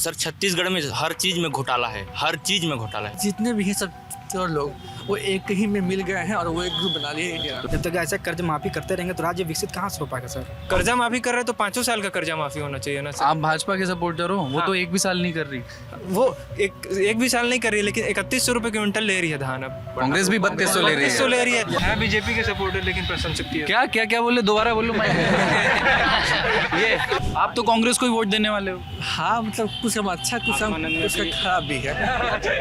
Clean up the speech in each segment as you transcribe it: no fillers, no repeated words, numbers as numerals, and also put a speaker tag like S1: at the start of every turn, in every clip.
S1: Sir Chhattisgarh में हर चीज़ में घोटाला है, हर चीज़ में घोटाला है।
S2: जितने भी हैं सब लोग वो एक ही में मिल गए हैं और वो एक ग्रुप बना लिए इंडिया।
S3: जब तक ऐसे कर्ज माफी करते रहेंगे तो राज्य विकसित कहाँ से हो पाएगा सर?
S4: कर्जा माफी कर रहे हैं तो 5 साल का कर्जा माफी होना चाहिए ना सर।
S5: आप भाजपा के सपोर्टर हो, वो तो एक भी साल नहीं कर रही।
S4: वो एक भी साल नहीं कर रही है, लेकिन 3100 रुपए क्विंटल ले रही है धान अब।
S5: कांग्रेस भी 3200 ले रही
S4: 3200
S5: है।
S4: ले रही है बीजेपी के सपोर्टर, लेकिन प्रशंसक है।
S5: क्या क्या क्या बोले, दोबारा बोलो मैं। ये आप तो कांग्रेस को ही वोट देने वाले हो।
S2: हाँ मतलब कुछ हम अच्छा कुछ हम कुछ खराब भी है।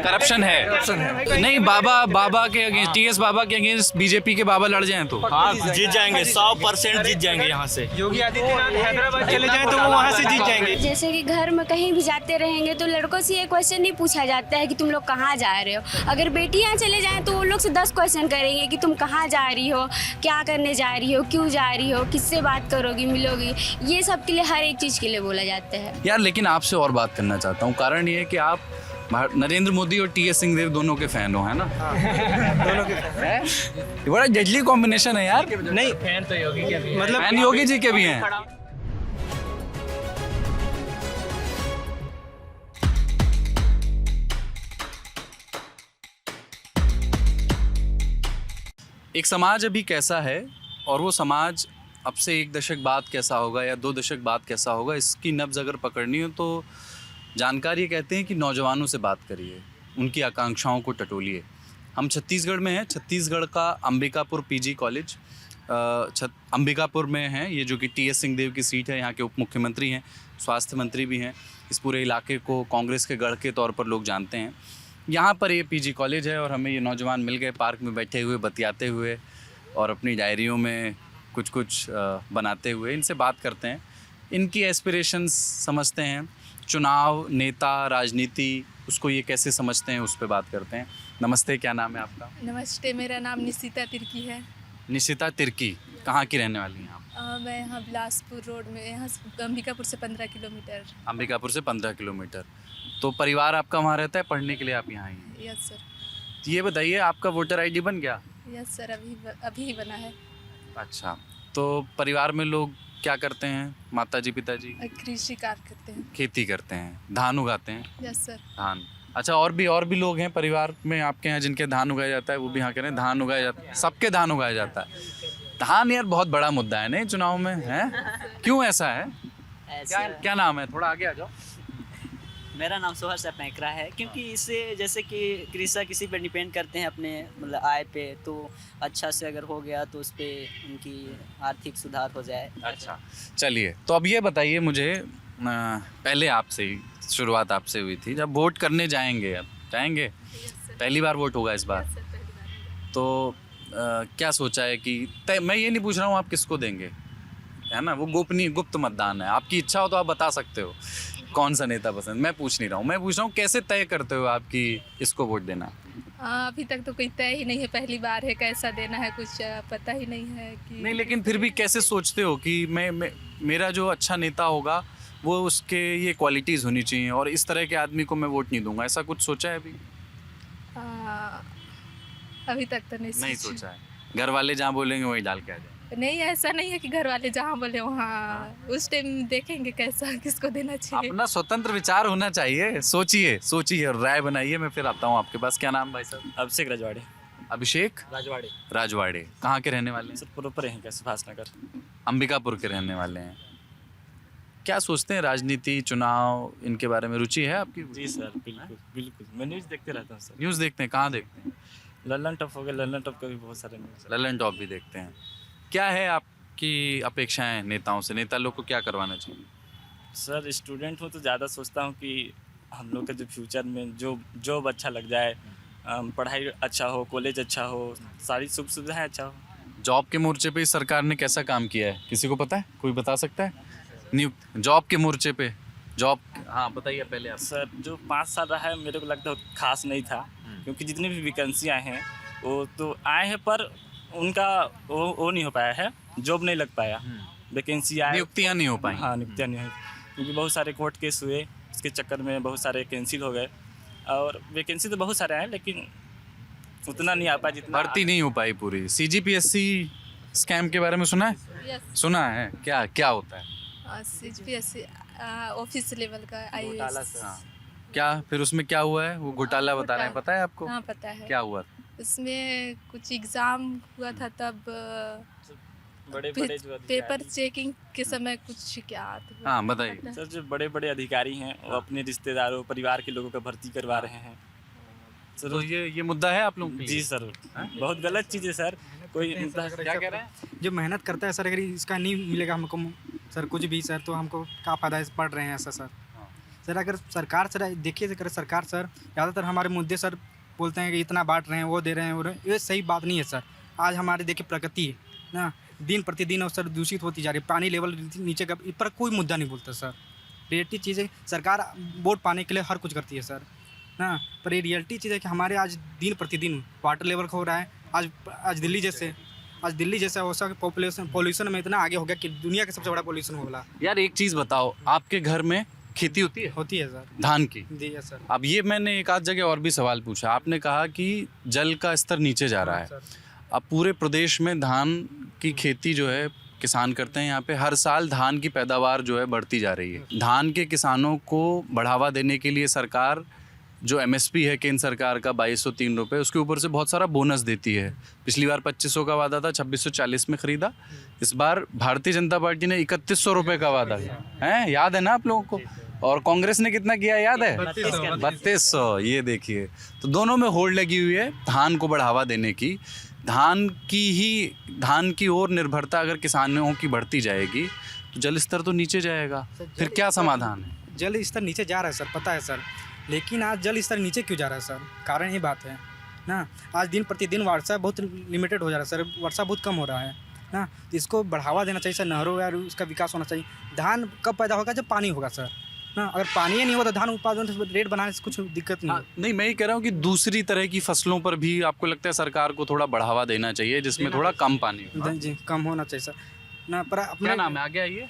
S5: करप्शन है, नहीं बाबा के अगेंस्ट, टीएस बाबा के अगेंस्ट बीजेपी के बाबा लड़ जाएं तो
S1: हाँ जीत जाएंगे, 100% जीत जाएंगे यहाँ से।
S4: योगी आदित्यनाथ हैदराबाद चले जाएं तो वो वहाँ से जीत जाएंगे।
S6: जैसे कि घर में कहीं भी जाते रहेंगे तो लड़कों से ये क्वेश्चन नहीं पूछा जाता है कि तुम लोग कहाँ जा रहे हो। अगर बेटियाँ चले जाएं तो वो लोग से 10 क्वेश्चन करेंगे कि तुम कहाँ जा रही हो, क्या करने जा रही हो, क्यों जा रही हो, किससे बात करोगी, मिलोगी। ये सब के लिए हर एक चीज़ के लिए बोला जाता है।
S5: यार। लेकिन आपसे और बात करना चाहता हूँ, कारण ये है कि आप नरेंद्र मोदी और टीएस सिंहदेव दोनों के फैन हो, है ना?
S4: दोनों के
S5: ये बड़ा डेडली कॉम्बिनेशन है यार।
S4: नहीं, फैन तो योगी के भी, मतलब
S5: फैन योगी जी के भी हैं। एक समाज अभी कैसा है और वो समाज अब से 1 दशक बाद कैसा होगा या 2 दशक बाद कैसा होगा, इसकी नब्ज अगर पकड़नी हो तो जानकारी कहते हैं कि नौजवानों से बात करिए, उनकी आकांक्षाओं को टटोलिए। हम छत्तीसगढ़ में हैं, छत्तीसगढ़ का अंबिकापुर पीजी कॉलेज अंबिकापुर में है ये, जो कि टीएस सिंहदेव की सीट है। यहाँ के उप मुख्यमंत्री हैं, स्वास्थ्य मंत्री भी हैं। इस पूरे इलाके को कांग्रेस के गढ़ के तौर पर लोग जानते हैं। यहाँ पर ये पीजी कॉलेज है और हमें ये नौजवान मिल गए पार्क में बैठे हुए, बतियाते हुए और अपनी डायरियों में कुछ बनाते हुए। इनसे बात करते हैं, इनकी एस्पिरेशंस समझते हैं, चुनाव, नेता, राजनीति, उसको ये कैसे समझते हैं, उस पर बात करते हैं। नमस्ते, क्या नाम है आपका?
S7: नमस्ते, मेरा नाम निशिता तिर्की है।
S5: निशिता तिर्की, कहाँ की रहने वाली हैं आप?
S7: मैं यहाँ बिलासपुर रोड में, यहाँ अंबिकापुर से 15 किलोमीटर।
S5: अंबिकापुर से 15 किलोमीटर। तो परिवार आपका वहाँ रहता है, पढ़ने के लिए आप यहाँ आई हैं?
S7: Yes sir.
S5: ये बताइए, आपका वोटर आईडी बन गया?
S7: यस सर, अभी ही बना है।
S5: अच्छा, तो परिवार में लोग क्या करते हैं? माताजी पिताजी
S7: कृषि कार्य करते हैं।
S5: खेती करते हैं, धान उगाते हैं?
S7: Yes sir.
S5: धान। अच्छा, और भी लोग हैं परिवार में आपके यहाँ जिनके धान उगाया जाता है? वो भी यहाँ कह रहे हैं धान उगाया जाता है, सबके धान उगाया जाता है। धान यार बहुत बड़ा मुद्दा है नहीं चुनाव में, है? क्यों ऐसा है? क्या नाम है? थोड़ा आगे आ जाओ।
S8: मेरा नाम सोहर पैंकरा है, क्योंकि इससे जैसे कि कृषक किसी पर डिपेंड करते हैं अपने मतलब आय पे, तो अच्छा से अगर हो गया तो उस पर उनकी आर्थिक सुधार हो जाए।
S5: अच्छा, चलिए, तो अब ये बताइए मुझे, पहले आपसे ही शुरुआत आपसे हुई थी, जब वोट करने जाएंगे, अब जाएंगे, पहली बार वोट होगा इस बार, तो क्या सोचा है कि मैं ये नहीं पूछ रहा हूँ आप किसको देंगे, है ना, वो गुप्त मतदान है, आपकी इच्छा हो तो आप बता सकते हो कौन सा नेता पसंद। मैं पूछ नहीं रहा हूँ, मैं पूछ रहा हूँ कैसे तय करते हो आपकी इसको वोट देना?
S7: अभी तक तो कोई तय ही नहीं है, पहली बार है, कैसा देना है कुछ पता ही नहीं है कि
S5: नहीं, लेकिन फिर भी कैसे सोचते हो कि मेरा जो अच्छा नेता होगा वो उसके ये क्वालिटीज़ होनी चाहिए और इस तरह के आदमी को मैं वोट नहीं दूंगा, ऐसा कुछ सोचा है अभी?
S7: अभी तक तो
S5: नहीं सोचा है। घर वाले जहाँ बोलेंगे वही डाल के आ जाए?
S7: नहीं, ऐसा नहीं है कि घर वाले जहाँ बोले वहाँ, उस टाइम देखेंगे कैसा किसको देना चाहिए।
S5: अपना स्वतंत्र विचार होना चाहिए, सोचिए और राय बनाइए। मैं फिर आता हूँ आपके पास। क्या नाम भाई साहब?
S1: अभिषेक राजवाड़े।
S5: अभिषेक राजवाड़े। कहाँ के रहने वाले हैं?
S1: सर प्रॉपर हैं, सुभाष नगर,
S5: अंबिकापुर के रहने वाले हैं। क्या सोचते हैं, राजनीति, चुनाव, इनके बारे में रुचि है आपकी?
S1: जी सर, बिल्कुल। मैं न्यूज़ देखते रहता हूँ सर।
S5: न्यूज़ देखते हैं? कहाँ देखते हैं?
S1: लल्लन टॉप हो गया, लल्लन टॉप का भी बहुत सारे न्यूज़।
S5: लल्लन टॉप भी देखते हैं। क्या है आपकी अपेक्षाएं नेताओं से? नेता लोग को क्या करवाना चाहिए?
S1: सर स्टूडेंट हूँ तो ज़्यादा सोचता हूँ कि हम लोग का जो फ्यूचर में जो जॉब अच्छा लग जाए, पढ़ाई अच्छा हो, कॉलेज अच्छा हो, सारी सुख सुविधाएँ अच्छा हो।
S5: जॉब के मोर्चे पे इस सरकार ने कैसा काम किया है, किसी को पता है? कोई बता सकता है? नियुक्त जॉब के मोर्चे पे जॉब, हाँ बताइए पहले आप।
S1: सर जो 5 साल रहा है मेरे को लगता है खास नहीं था, क्योंकि जितनी भी वैकेंसी आए हैं वो तो आए हैं पर उनका वो नहीं हो पाया है, जॉब नहीं लग पाया, वैकेंसी आए,
S5: नियुक्तियाँ नहीं हो पाई।
S1: हाँ, नियुक्तियाँ नहीं हुई, क्योंकि बहुत सारे कोर्ट केस हुए, इसके चक्कर में बहुत सारे कैंसिल हो गए। और वैकेंसी तो बहुत सारे आए लेकिन उतना नहीं आ पाया जितना।
S5: भर्ती नहीं हो पाई पूरी। CGPSC स्कैम के बारे में सुना है?
S7: यस।
S5: सुना है? क्या होता है?
S7: CGPSC ऑफिस लेवल का IAS।
S5: हाँ। क्या फिर उसमें क्या हुआ है? वो घोटाला बता रहे हैं, पता है आपको?
S7: हाँ पता है।
S5: क्या हुआ?
S7: उसमें कुछ एग्ज़ाम हुआ था तब
S1: बड़े बड़े जो
S7: पेपर
S1: अधिकारी
S7: चेकिंग के समय कुछ क्या तो
S5: हाँ बताइए।
S1: सर, जो बड़े बड़े अधिकारी हैं वो अपने रिश्तेदारों परिवार के लोगों का भर्ती करवा रहे हैं सर।
S5: तो ये मुद्दा है आप लोगों के लिए?
S1: जी सर, बहुत गलत चीज़ है सर। कोई
S5: क्या कह रहे हैं?
S3: जो मेहनत करता है सर, अगर इसका नहीं मिलेगा हमको सर कुछ भी सर, तो हमको क्या फ़ायदा है? पढ़ रहे हैं ऐसा सर। सर अगर सरकार सर देखिए अगर सरकार सर ज़्यादातर हमारे मुद्दे सर बोलते हैं कि इतना बांट रहे हैं, वो दे रहे हैं, ये सही बात नहीं है सर। आज हमारे देखिए प्रगति है ना, दिन प्रतिदिन और सर दूषित होती जा रही है, पानी लेवल नीचे का, इस पर कोई मुद्दा नहीं बोलता सर। रियलिटी चीज़ है, सरकार वोट पाने के लिए हर कुछ करती है सर ना, पर ये रियलिटी चीज़ है कि हमारे आज दिन प्रतिदिन वाटर लेवल हो रहा है। आज दिल्ली जैसे हो सके पॉल्यूशन में इतना आगे हो गया कि दुनिया का सबसे बड़ा पॉल्यूशन हो गया।
S5: यार एक चीज़ बताओ, आपके घर में खेती होती है
S3: सर।
S5: धान की?
S3: जी है सर।
S5: अब ये मैंने एक आध जगह और भी सवाल पूछा, आपने कहा कि जल का स्तर नीचे जा रहा है। अब पूरे प्रदेश में धान की खेती जो है किसान करते हैं, यहाँ पे हर साल धान की पैदावार जो है बढ़ती जा रही है। धान के किसानों को बढ़ावा देने के लिए सरकार जो MSP है केंद्र सरकार का 2203 रुपये, उसके ऊपर से बहुत सारा बोनस देती है। पिछली बार 2500 का वादा था, 2640 में ख़रीदा। इस बार भारतीय जनता पार्टी ने 3100 रुपये का वादा किया है, याद है ना आप लोगों को? और कांग्रेस ने कितना किया याद है? 3200। ये देखिए, तो दोनों में होड़ लगी हुई है धान को बढ़ावा देने की। धान की ओर निर्भरता अगर किसानों की बढ़ती जाएगी तो जल स्तर तो नीचे जाएगा, फिर क्या समाधान है?
S3: जल स्तर नीचे जा रहा है सर, पता है सर, लेकिन आज जल स्तर नीचे क्यों जा रहा है सर? कारण ये बात है ना, आज दिन प्रतिदिन वर्षा बहुत लिमिटेड हो जा रहा है सर, वर्षा बहुत कम हो रहा है ना, तो इसको बढ़ावा देना चाहिए सर, नहरों या उसका विकास होना चाहिए। धान कब पैदा होगा? जब पानी होगा सर ना, अगर पानी ही नहीं होगा तो धान उत्पादन रेट बनाने से कुछ दिक्कत नहीं है।
S5: नहीं, मैं ये कह रहा हूँ कि दूसरी तरह की फसलों पर भी आपको लगता है सरकार को थोड़ा बढ़ावा देना चाहिए, जिसमें थोड़ा कम पानी हो?
S3: जी कम होना चाहिए सर ना। पर
S5: क्या
S3: अपना
S5: नाम है? आगे आइए।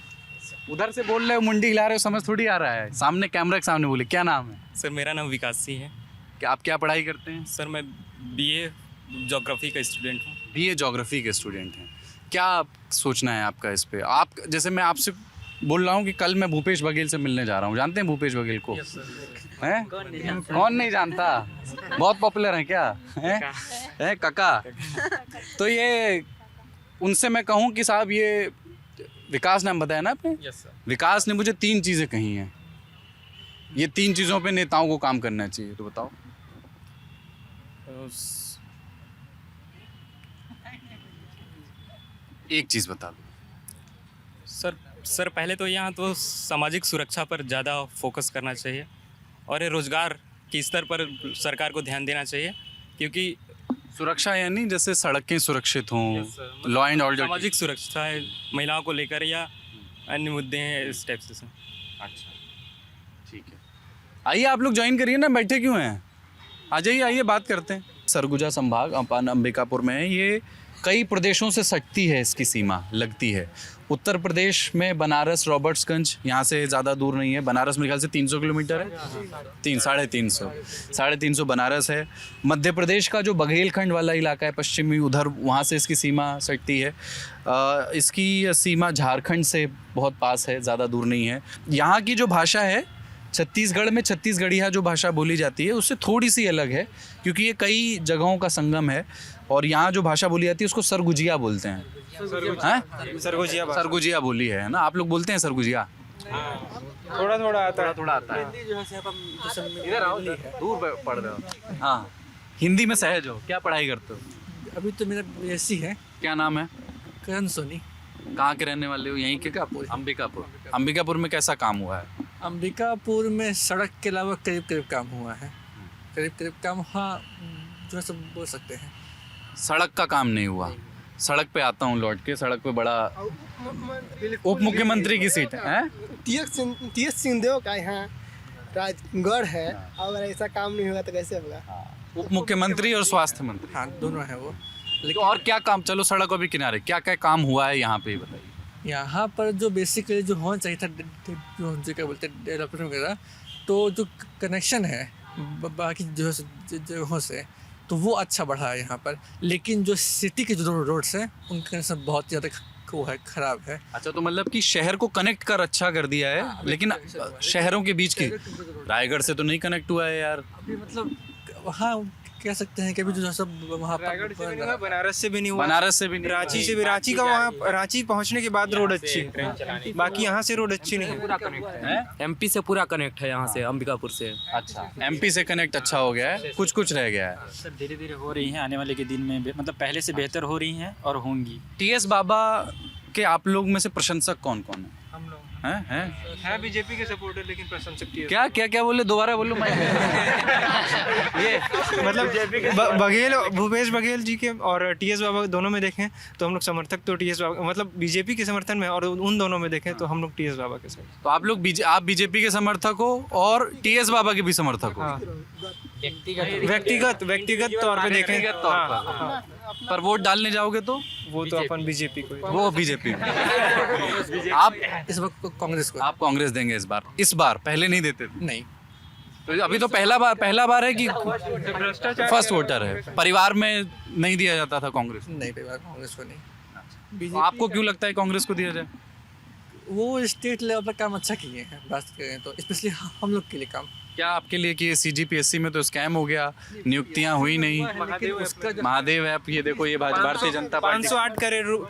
S5: उधर से बोल रहे हो, मुंडी हिला रहे हो, समझ थोड़ी आ रहा है। सामने कैमरा के सामने बोले, क्या नाम है?
S9: सर मेरा नाम विकासी है।
S5: क्या आप क्या पढ़ाई करते हैं?
S9: सर मैं BA ज्योग्राफी का स्टूडेंट हूँ।
S5: BA ज्योग्राफी के स्टूडेंट हैं। क्या सोचना है आपका इस पे? आप जैसे मैं आपसे बोल रहा हूँ कि कल मैं भूपेश बघेल से मिलने जा रहा हूँ, जानते हैं भूपेश बघेल को? हैं? कौन नहीं जानता? बहुत पॉपुलर हैं क्या? हैं काका? तो ये उनसे मैं कहूँ कि साहब, ये विकास नाम बताया ना आपने? विकास ने मुझे 3 चीज़ें कही हैं, ये 3 चीज़ों पे नेताओं को काम करना चाहिए, तो बताओ। एक चीज़ बता दो।
S9: सर पहले तो यहाँ तो सामाजिक सुरक्षा पर ज़्यादा फोकस करना चाहिए और ये रोज़गार के स्तर पर सरकार को ध्यान देना चाहिए, क्योंकि
S5: सुरक्षा यानी जैसे सड़कें सुरक्षित हों, लॉ एंड ऑर्डर,
S9: सामाजिक सुरक्षा है, महिलाओं को लेकर या अन्य मुद्दे हैं इस टाइप से।
S5: अच्छा ठीक है, आइए आप लोग ज्वाइन करिए ना, बैठे क्यों हैं? आ जाइए, आइए बात करते हैं। सरगुजा संभाग अपन अंबिकापुर में है, ये कई प्रदेशों से सटती है, इसकी सीमा लगती है। उत्तर प्रदेश में बनारस रॉबर्ट्सगंज, यहाँ से ज़्यादा दूर नहीं है। बनारस मेरे ख्याल से 300 किलोमीटर है, 350 बनारस है। मध्य प्रदेश का जो बघेलखंड वाला इलाका है पश्चिमी, उधर वहाँ से इसकी सीमा सटती है। इसकी सीमा झारखंड से बहुत पास है, ज़्यादा दूर नहीं है। यहाँ की जो भाषा है, छत्तीसगढ़ में छत्तीसगढ़िया जो भाषा बोली जाती है उससे थोड़ी सी अलग है, क्योंकि ये कई जगहों का संगम है। और यहाँ जो भाषा बोली जाती है उसको सरगुजिया बोलते हैं। सरगुजिया बोली है ना? आप लोग बोलते हैं सरगुजिया?
S4: थोड़ा थोड़ा आता है।
S5: इधर आओ, दूर पढ़ रहे हो। हाँ, हिंदी में सहज हो। क्या पढ़ाई करते हो?
S2: अभी तो मेरा BSc है।
S5: क्या नाम है?
S2: करण सोनी।
S5: कहाँ के रहने वाले हो? यहीं के? अंबिकापुर। अंबिकापुर में कैसा काम हुआ है?
S2: अंबिकापुर में सड़क के अलावा करीब करीब काम हुआ है, करीब काम, हाँ जो सब बोल सकते हैं।
S5: सड़क का काम नहीं हुआ। सड़क पे आता हूँ लौट के, सड़क पे बड़ा उप मुख्यमंत्री की सीट है।
S10: TS सिंहदेव का यहाँ राजगढ़ है, अगर ऐसा काम नहीं होगा तो कैसे होगा?
S5: उप मुख्यमंत्री और स्वास्थ्य मंत्री,
S2: हाँ दोनों है वो।
S5: लेकिन और क्या काम, चलो सड़कों भी किनारे, क्या क्या काम हुआ है यहाँ पे बताइए।
S2: यहाँ पर जो बेसिकली जो होना चाहिए था, जो क्या बोलते हैं डेवलपमेंट वगैरह, तो जो कनेक्शन है बाकी जो जगहों से, तो वो अच्छा बढ़ा है यहाँ पर। लेकिन जो सिटी के जो रोड्स हैं उनका कनेक्शन बहुत ज़्यादा वो है खराब है।
S5: अच्छा, तो मतलब कि शहर को कनेक्ट कर अच्छा कर दिया है, लेकिन शहरों के बीच की रायगढ़ से तो नहीं कनेक्ट हुआ है यार।
S2: अभी मतलब हाँ कह सकते हैं कि अभी जो सब वहाँ
S4: रायगढ़ से भी नहीं हुआ,
S2: पर
S4: बनारस से भी नहीं हुआ,
S5: बनारस से भी नहीं,
S4: रांची से भी। रांची का वहाँ रांची पहुँचने के बाद रोड अच्छी है, बाकी यहाँ से रोड अच्छी नहीं है।
S11: एमपी से पूरा कनेक्ट है यहाँ से, अंबिकापुर से।
S5: अच्छा, एमपी से कनेक्ट अच्छा हो गया है, कुछ कुछ रह गया है।
S1: सर धीरे धीरे हो रही हैं, आने वाले के दिन में मतलब पहले से बेहतर हो रही हैं और होंगी।
S5: टीएस बाबा के आप लोग में से प्रशंसक कौन कौन है?
S4: हम लोग
S5: हैं?
S4: बीजेपी के सपोर्टर, लेकिन प्रशंसक TS
S5: क्या क्या क्या बोले, दोबारा बोलो। मैं
S4: ये मतलब बघेल, भूपेश बघेल जी के और TS बाबा दोनों में देखें तो हम लोग समर्थक तो TS बाबा, मतलब बीजेपी के समर्थन में, और उन दोनों में देखें तो हम लोग TS बाबा के साथ।
S5: तो आप लोग आप बीजेपी के समर्थक हो और टीएस बाबा के भी समर्थक हो?
S4: व्यक्तिगत तौर पे देखें, हाँ,
S5: पर वोट डालने जाओगे तो
S4: वो तो अपन बीजेपी को,
S5: वो बीजेपी। आप
S2: इस वक्त कांग्रेस को।
S5: आप कांग्रेस देंगे इस बार? इस बार पहले नहीं देते थे?
S2: नहीं,
S5: तो अभी तो पहला बार है कि फर्स्ट वोटर है? परिवार में नहीं दिया जाता था कांग्रेस?
S2: नहीं परिवार कांग्रेस को नहीं।
S5: तो आपको क्यों लगता है कांग्रेस को दिया जाए?
S2: वो स्टेट लेवल पर काम अच्छा किए हैं, बात करें तो स्पेशली हम लोग के लिए काम।
S5: क्या आपके लिए कि CGPSC में तो स्कैम हो गया, नियुक्तियां हुई नहीं? महादेव ऐप, ये देखो, ये भारतीय जनता पार्टी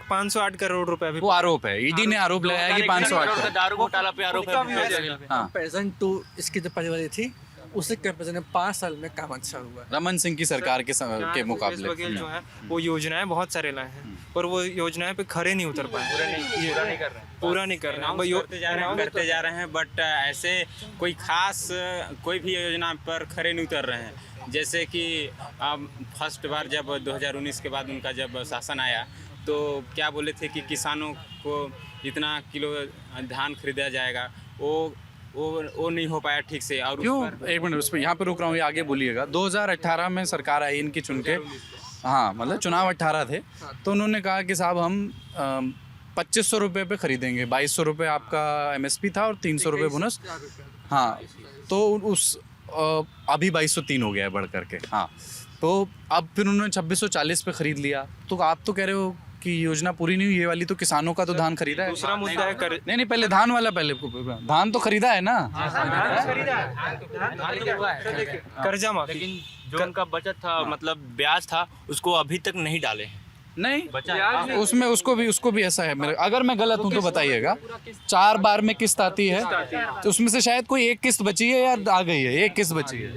S4: 508 करोड़ रुपए अभी
S5: वो आरोप है, ईडी ने आरोप लगाया कि 508 करोड़।
S1: दारू घोटाला पे आरोप है।
S5: हाँ,
S2: कंपेरिजन टू इसकी जो पहले वाली थी उससे कंपेरिजन में 5 साल में काम अच्छा हुआ।
S5: रमन सिंह की सरकार के मुकाबले
S4: बघेल जो है वो योजनाएं बहुत सारे लाए हैं, पर वो योजनाएं पे खरे नहीं उतर पाए, पूरा नहीं कर रहे हैं,
S9: करते जा रहे हैं, बट ऐसे कोई खास कोई भी योजना पर खरे नहीं उतर रहे हैं। जैसे कि अब फर्स्ट बार जब 2019 के बाद उनका जब शासन आया तो क्या बोले थे कि किसानों को इतना किलो धान खरीदा जाएगा, वो नहीं हो पाया ठीक से। और
S5: क्यों? एक मिनट, उस पर यहाँ पे रुक रहा हूँ, ये आगे बोलिएगा। 2018 में सरकार आई इनकी चुन के, हाँ मतलब चुनाव 18 थे, तो उन्होंने कहा कि साहब हम 2500 रुपये पे खरीदेंगे, 2200 रुपये आपका MSP था और 300 रुपये बोनस। हाँ, तो उस अभी 2203 हो गया है बढ़ करके। हाँ, तो अब फिर उन्होंने 2640 पे खरीद लिया। तो आप तो कह रहे हो कि योजना पूरी नहीं हुई, ये वाली तो किसानों का तो धान खरीदा है।
S4: दूसरा मुद्दा है
S5: नहीं पहले धान वाला, पहले धान तो खरीदा है ना।
S4: कर्जा माफी,
S1: लेकिन जो उनका बचत था मतलब ब्याज था उसको अभी तक नहीं डाले।
S5: नहीं, उसमें उसको भी ऐसा है मेरे, अगर मैं गलत हूँ तो बताइएगा। 4 बार में किस्त आती है, तो उसमें से शायद कोई एक किस्त बची है या आ गई है? एक किस्त बची है,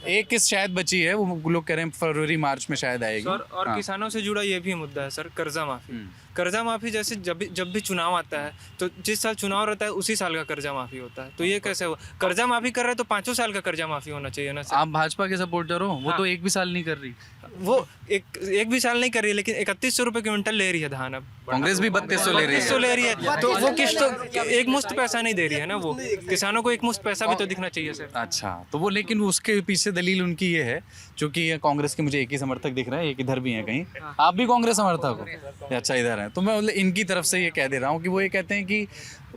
S5: एक किस्त शायद बची है, वो लोग कह रहे हैं फरवरी मार्च में शायद आएगी।
S4: और किसानों से जुड़ा ये भी मुद्दा है सर, कर्जा माफी। कर्जा माफी जैसे जब भी चुनाव आता है तो जिस साल चुनाव रहता है उसी साल का कर्जा माफी होता है, तो ये कैसे हुआ? कर्जा माफी कर रहे हैं तो 5 साल का कर्जा माफी होना चाहिए ना सर।
S5: आप भाजपा के सपोर्टर हो, वो तो एक भी साल नहीं कर रही।
S4: वो एक भी साल नहीं कर रही है, लेकिन 3100 रुपये क्विंटल ले रही है धान। अब
S5: कांग्रेस भी 3200 ले रही है,
S4: तो वो किस्त एक मुश्त पैसा नहीं दे रही है ना, वो किसानों को एक मुश्त पैसा भी तो दिखना चाहिए सर।
S5: अच्छा, तो वो लेकिन उसके पीछे दलील उनकी ये है, चूंकि ये कांग्रेस के मुझे एक ही समर्थक दिख रहे हैं, एक इधर भी हैं कहीं, आप भी कांग्रेस समर्थक हो? अच्छा, इधर हैं, तो मैं इनकी तरफ से ये कह दे रहा हूँ कि वो ये कहते हैं कि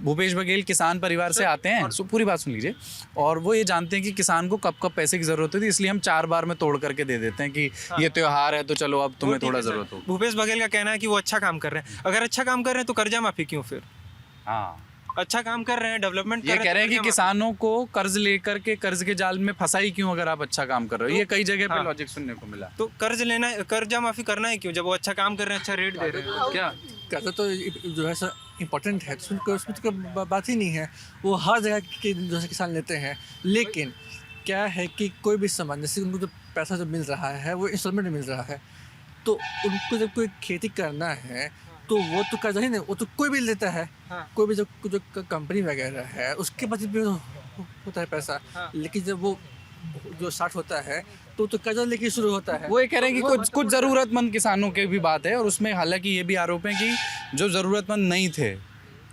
S5: भूपेश बघेल किसान परिवार से आते हैं, पूरी बात सुन लीजिए, और वो ये जानते हैं कि किसान को कब कब पैसे की जरूरत होती है, इसलिए हम 4 बार में तोड़ करके दे देते हैं कि ये त्योहार है तो चलो अब तुम्हें थोड़ा जरूरत हो।
S4: भूपेश बघेल का कहना है कि वो अच्छा काम कर रहे हैं, अगर अच्छा काम कर रहे हैं तो कर्जा माफी क्यों? फिर
S5: हाँ,
S4: अच्छा काम कर रहे हैं, डेवलपमेंट
S5: ये कह रहे हैं कि किसानों को कर्ज लेकर के कर्ज के जाल में फंसाई क्यों अगर आप अच्छा काम कर रहे हो? ये कई जगह पे लॉजिक सुनने को मिला।
S4: तो कर्जा माफी करना है क्यों जब वो अच्छा काम कर रहे हैं, अच्छा रेट दे रहे हैं?
S5: क्या
S2: कर्जा तो जो है सर इम्पोर्टेंट है, उसमें तो बात ही नहीं है, वो हर जगह के जो है किसान लेते हैं। लेकिन क्या है कि कोई भी सामान, जैसे उनको जो पैसा जो मिल रहा है वो इंस्टॉलमेंट में मिल रहा है, तो उनको जब कोई खेती करना है तो वो तो कर्जा ही नहीं, वो तो कोई भी लेता है। कोई भी जो कंपनी वगैरह है उसके पास भी होता है पैसा, लेकिन जब वो जो स्टार्ट होता है तो कर्जा लेके शुरू होता है।
S5: वो ये कह रहे हैं कि कुछ ज़रूरतमंद किसानों के भी बात है, और उसमें हालांकि ये भी आरोप है कि जो ज़रूरतमंद नहीं थे,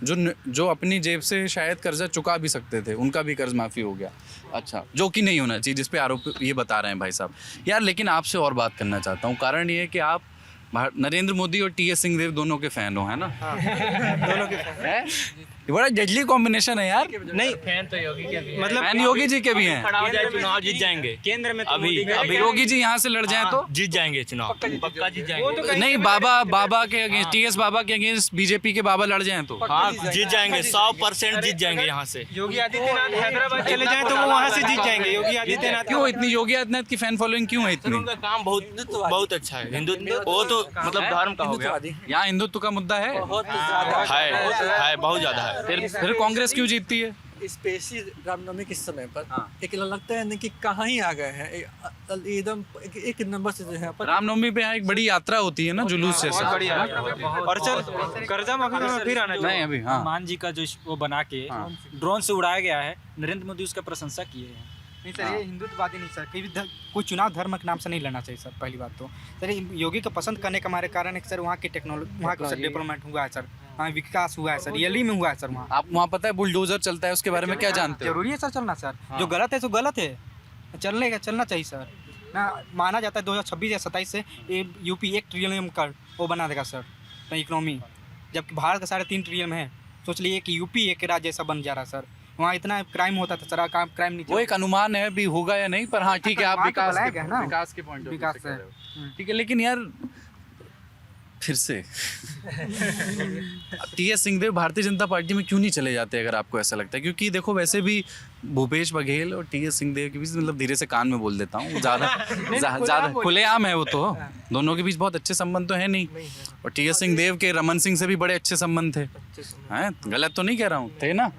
S5: जो अपनी जेब से शायद कर्जा चुका भी सकते थे, उनका भी कर्ज माफ़ी हो गया। अच्छा, जो कि नहीं होना चाहिए, जिस पे आरोप ये बता रहे हैं भाई साहब। यार लेकिन आपसे और बात करना चाहता हूँ, कारण ये है कि आप नरेंद्र मोदी और TS सिंहदेव दोनों के फ़ैन हो, है ना?
S4: दोनों के
S5: ये बड़ा डेडली कॉम्बिनेशन है यार।
S4: नहीं मतलब
S5: फैन योगी जी के भी हैं।
S11: चुनाव जीत जाएंगे
S9: केंद्र में तो
S11: अभी
S9: मोदी का-
S5: अभी योगी जी यहाँ से लड़ जाएं तो
S11: जीत जाएंगे चुनाव पक्का जीत जाएंगे।
S5: नहीं, बाबा के अगेंस्ट, टीएस बाबा के अगेंस्ट बीजेपी के बाबा लड़ जाएं तो
S11: हाँ जीत जाएंगे 100% जीत जाएंगे यहाँ से।
S4: योगी आदित्यनाथ हैदराबाद चले जाएं तो वो वहाँ से जीत जाएंगे। योगी आदित्यनाथ
S5: क्यों इतनी योगी आदित्यनाथ की फैन फॉलोइंग क्यों है इतनी?
S11: उनका काम बहुत अच्छा है। हिंदुत्व वो तो मतलब धर्म का हो गया।
S5: यहाँ हिंदुत्व का मुद्दा है,
S11: बहुत ज्यादा है।
S5: फिर कांग्रेस क्यों जीतती है?
S2: स्पेशली रामनवमी के समय पर एक लगता है ना कि कहाँ ही आ गए हैं, एकदम एक नंबर से जो है पर
S5: रामनवमी पे यहाँ एक बड़ी यात्रा होती है ना, जुलूस जैसा।
S4: और सर कर्जा माफी में फिर आना
S5: नहीं
S4: चाहिए।
S5: अभी हाँ
S3: हनुमान जी का जो वो बना के ड्रोन से उड़ाया गया है, नरेंद्र मोदी उसका प्रशंसा किए हैं। नहीं सर, ये हिंदुत्ववादी नहीं सर, कोई चुनाव धर्म के नाम से नहीं लड़ना चाहिए सर। पहली बात तो सर योगी को पसंद करने का हमारे कारण है सर, वहाँ की टेक्नोलॉजी, वहाँ का डेवलपमेंट हुआ है सर, वहाँ विकास हुआ है सर, रियली में हुआ है सर। वहाँ
S5: आप वहाँ पता है बुलडोजर चलता है, उसके बारे में क्या जानते हो?
S3: जरूरी है सर चलना सर, जो गलत है तो गलत है, चलना चाहिए सर ना। माना जाता है 2026 या 27 से यूपी 1 ट्रिलियन का वो बना देगा सर इकोनॉमी, जबकि भारत का 3.5 ट्रिलियन है। सोच लीजिए कि यूपी एक राज्य ऐसा बन जा रहा है सर। वहाँ इतना क्राइम होता था सर, क्राइम नहीं।
S5: वो एक अनुमान है भी होगा या नहीं, पर हाँ ठीक है, आप विकास के पॉइंट ऑफ
S3: विकास
S5: व्यू से
S3: से
S5: कर रहे हो। ठीक है, लेकिन यार फिर से टीएस सिंहदेव भारतीय जनता पार्टी में क्यों नहीं चले जाते अगर आपको ऐसा लगता है? क्योंकि देखो वैसे भी भूपेश बघेल और टीएस सिंहदेव के बीच, मतलब धीरे से कान में बोल देता हूँ, ज़्यादा खुलेआम है वो तो, दोनों के बीच बहुत अच्छे संबंध तो है नहीं। और टीएस सिंहदेव के रमन सिंह से भी बड़े अच्छे संबंध थे, हैं? गलत तो नहीं कह रहा हूँ, थे ना?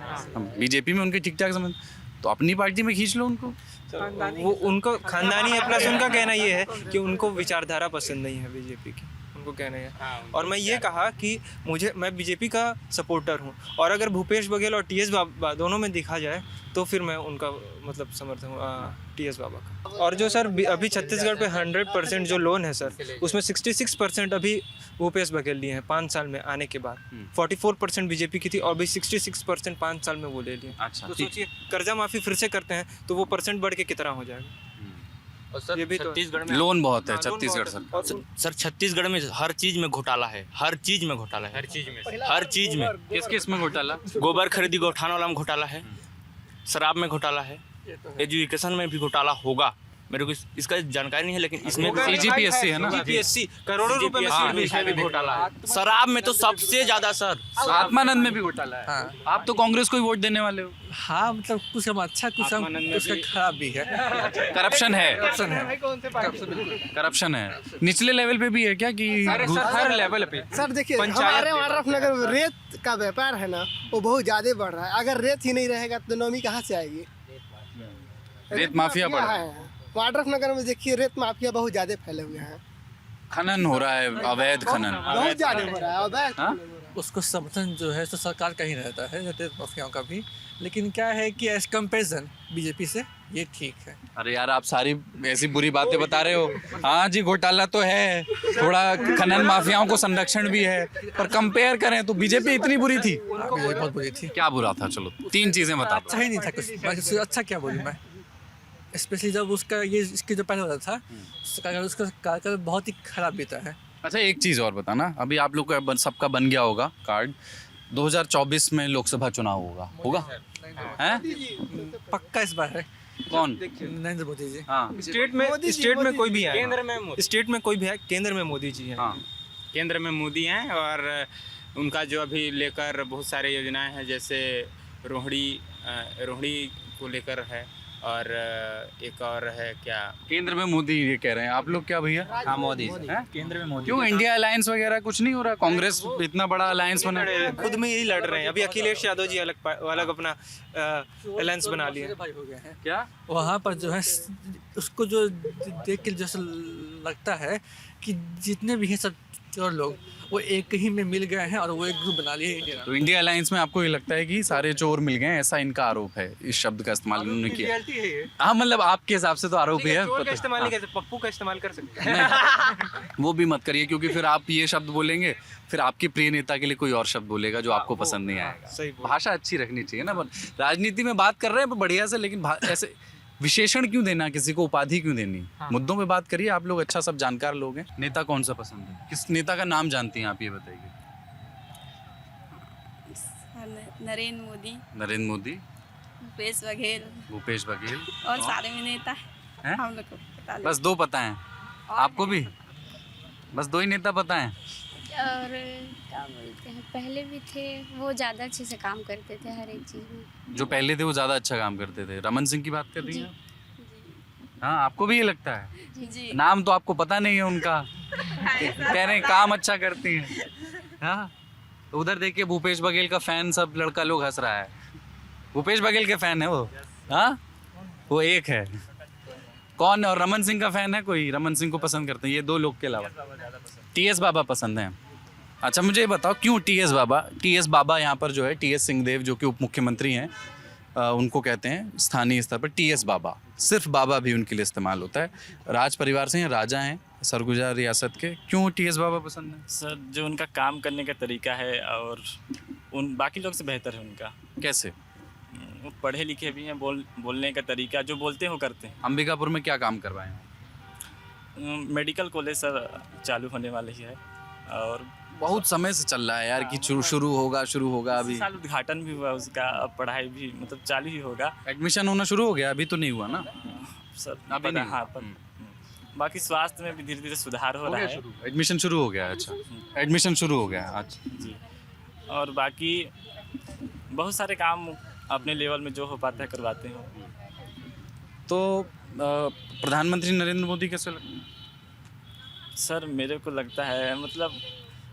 S5: बीजेपी में उनके ठीक ठाक संबंध, तो अपनी पार्टी में खींच लो उनको।
S4: वो उनको खानदानी है, प्लस उनका कहना ये है कि उनको विचारधारा पसंद नहीं है बीजेपी की, उनको कहना है। और मैं ये कहा कि मैं बीजेपी का सपोर्टर हूँ, और अगर भूपेश बघेल और टीएस बाबा दोनों में देखा जाए तो फिर मैं उनका मतलब समर्थन हूँ टीएस बाबा का। और जो सर अभी छत्तीसगढ़ पे 100% जो लोन है सर, उसमें 66% अभी भूपेश बघेल लिए हैं 5 साल में आने के बाद। 44% बीजेपी की थी और अभी 66% 5 साल में वो ले लिए।
S5: अच्छा,
S4: तो सोचिए कर्जा माफी फिर से करते हैं तो वो परसेंट बढ़ के कितना हो जाएगा।
S11: और सर
S4: ये भी तो
S11: छत्तीसगढ़ में
S5: लोन बहुत है छत्तीसगढ़ सर।
S11: सर छत्तीसगढ़ में हर चीज में घोटाला है, हर चीज में घोटाला है, हर चीज में।
S5: किस किस में घोटाला?
S11: गोबर खरीदी गौठान वाला में घोटाला है, शराब में घोटाला है, एजुकेशन में भी घोटाला होगा। मेरे को इसका जानकारी नहीं है, लेकिन इसमें
S5: सीजीपीएससी है ना,
S4: जीपीएससी करोड़ों रुपए में
S11: भी घोटाला है। शराब में तो सबसे ज्यादा सर,
S5: आत्मानंद में भी घोटाला है।
S2: हाँ।
S5: आप तो कांग्रेस को ही वोट देने वाले हो।
S2: हाँ मतलब कुछ हम अच्छा, कुछ हम उसका खराब भी है।
S5: करप्शन है,
S2: करप्शन है।
S5: निचले लेवल पे भी है क्या कि
S4: हर लेवल पे?
S10: सर देखिए, हमारे वाड्रफनगर रेत का व्यापार है ना, वो बहुत ज़्यादा बढ़ रहा है। अगर रेत ही नहीं रहेगा तो नौमी कहाँ से आएगी?
S5: रेत माफिया बढ़ रहा है।
S10: है वाड्रफनगर में देखिए, रेत माफिया बहुत ज़्यादा फैले हुए हैं,
S5: खनन हो रहा है, अवैध खनन।
S10: बहुत ज़्यादा हो रहा है अवैध
S5: हाँ?
S10: खनन हो रहा है।
S2: उसको समर्थन जो है तो सरकार का ही रहता है, रेत माफियाओं का भी। लेकिन क्या है कि एज कंपेरिजन बीजेपी से ये ठीक है।
S5: अरे यार, आप सारी ऐसी बुरी बातें बता रहे हो। हाँ जी, घोटाला तो है, थोड़ा खनन माफियाओं को संरक्षण भी है, पर कंपेयर करें तो बीजेपी इतनी बुरी थी?
S2: बीजेपी बहुत बुरी थी।
S5: क्या बुरा था? चलो 3 चीजें बता
S2: अच्छा ही नहीं था कुछ, बाकी अच्छा क्या बोलूँ मैं। स्पेशली जब उसका ये इसके जो पहले होता था, उसका कार्यकाल बहुत ही खराब बीता है।
S5: अच्छा, एक चीज़ और बताना, अभी आप लोग का सबका बन गया होगा कार्ड, 2024 में लोकसभा चुनाव होगा हैं?
S2: पक्का इस बार है।
S5: कौन?
S2: नरेंद्र मोदी जी।
S5: हाँ,
S4: स्टेट में कोई भी है,
S9: केंद्र में मोदी,
S4: स्टेट में कोई भी है, केंद्र में मोदी जी हैं।
S5: हाँ,
S9: केंद्र में मोदी हैं। और उनका जो अभी लेकर बहुत सारे योजनाएं हैं, जैसे रोहिणी को लेकर है, और एक और है क्या,
S5: केंद्र में मोदी ये कह रहे हैं आप लोग, क्या भैया?
S3: हाँ मोदी
S5: हैं?
S3: केंद्र में मोदी।
S5: क्यों इंडिया अलायंस वगैरह कुछ नहीं हो रहा? कांग्रेस इतना बड़ा अलायंस बना,
S4: खुद में यही लड़ रहे हैं। अभी अखिलेश यादव जी अलग अपना अलायंस बना लिए।
S2: भाई हो गए हैं
S5: क्या
S2: वहाँ पर जो है, उसको जो देख के जैसा लगता है कि जितने भी हैं सब चोर लोग वो एक ही में मिल गए हैं और वो एक ग्रुप बना लिए इंडिया।
S5: तो इंडिया अलायंस में आपको ये लगता है कि सारे चोर मिल गए हैं, ऐसा इनका आरोप है? इस शब्द का इस्तेमाल उन्होंने किया। हाँ, मतलब आपके हिसाब से तो आरोप ही है।
S4: चोर का इस्तेमाल नहीं कर सकते, पप्पू का इस्तेमाल कर सकते हैं।
S5: वो भी मत करिए, क्योंकि फिर आप ये शब्द बोलेंगे, फिर आपके प्रिय नेता के लिए कोई और शब्द बोलेगा जो आपको पसंद नहीं आएगा।
S4: सही बोल।
S5: भाषा अच्छी रखनी चाहिए ना। राजनीति में बात कर रहे हैं बढ़िया से, लेकिन ऐसे विशेषण क्यों देना, किसी को उपाधि क्यों देनी? मुद्दों पे बात करिए। आप लोग अच्छा सब जानकार लोग हैं। नेता कौन सा पसंद है? किस नेता का नाम जानती हैं आप, ये बताइए।
S7: नरेंद्र मोदी,
S5: नरेंद्र मोदी,
S7: भूपेश बघेल
S5: और
S7: और सारे में नेता
S5: हैं?
S7: हम लोग को पता नहीं।
S5: बस 2 पता हैं आपको भी? बस 2 ही नेता पता हैं?
S6: और क्या बोलते हैं, पहले भी थे, वो ज़्यादा अच्छे से काम करते थे हर एक चीज़ में।
S5: जो पहले थे वो ज़्यादा अच्छा काम करते थे। रमन सिंह की बात कर रही हैं आप? हाँ, आपको भी ये लगता है?
S7: जी
S5: नाम तो आपको पता नहीं है उनका, कह रहे हैं काम अच्छा करती हैं। हाँ, उधर देखिए भूपेश बघेल का फैन सब लड़का लोग हंस रहा है। भूपेश बघेल के फैन है वो? हाँ, वो एक है। कौन? और रमन सिंह का फैन है कोई? रमन सिंह को पसंद करते हैं ये 2 लोग के अलावा? टीएस बाबा पसंद हैं। अच्छा, मुझे ये बताओ क्यों टीएस बाबा? टीएस बाबा यहाँ पर जो है टीएस सिंहदेव जो कि उप मुख्यमंत्री हैं, उनको कहते हैं स्थानीय स्तर पर टीएस बाबा। सिर्फ बाबा भी उनके लिए इस्तेमाल होता है। राज परिवार से हैं, राजा हैं सरगुजा रियासत के। क्यों टीएस बाबा पसंद है?
S1: सर जो उनका काम करने का तरीका है और उन बाकी लोग से बेहतर है उनका।
S5: कैसे?
S1: वो पढ़े लिखे भी हैं, बोलने का तरीका, जो बोलते हैं वो करते हैं।
S5: अंबिकापुर में क्या काम करवाए हैं?
S1: मेडिकल कॉलेज सर चालू होने वाले ही है और
S5: बहुत समय से चल रहा है यार कि शुरू होगा अभी।
S1: इसी साल उद्घाटन भी हुआ उसका, अब पढ़ाई भी मतलब चालू ही होगा।
S5: एडमिशन होना शुरू हो गया? अभी तो नहीं हुआ ना
S1: सर
S5: अभी
S1: पता-
S5: नहीं।
S1: हाँ बाकी स्वास्थ्य में भी धीरे धीरे सुधार हो रहा है
S5: एडमिशन शुरू हो गया? अच्छा, एडमिशन शुरू हो गया। अच्छा
S1: जी। और बाकी बहुत सारे काम अपने लेवल में जो हो पाता है करवाते हैं।
S5: तो प्रधानमंत्री नरेंद्र मोदी कैसे लगते हैं?
S1: सर मेरे को लगता है मतलब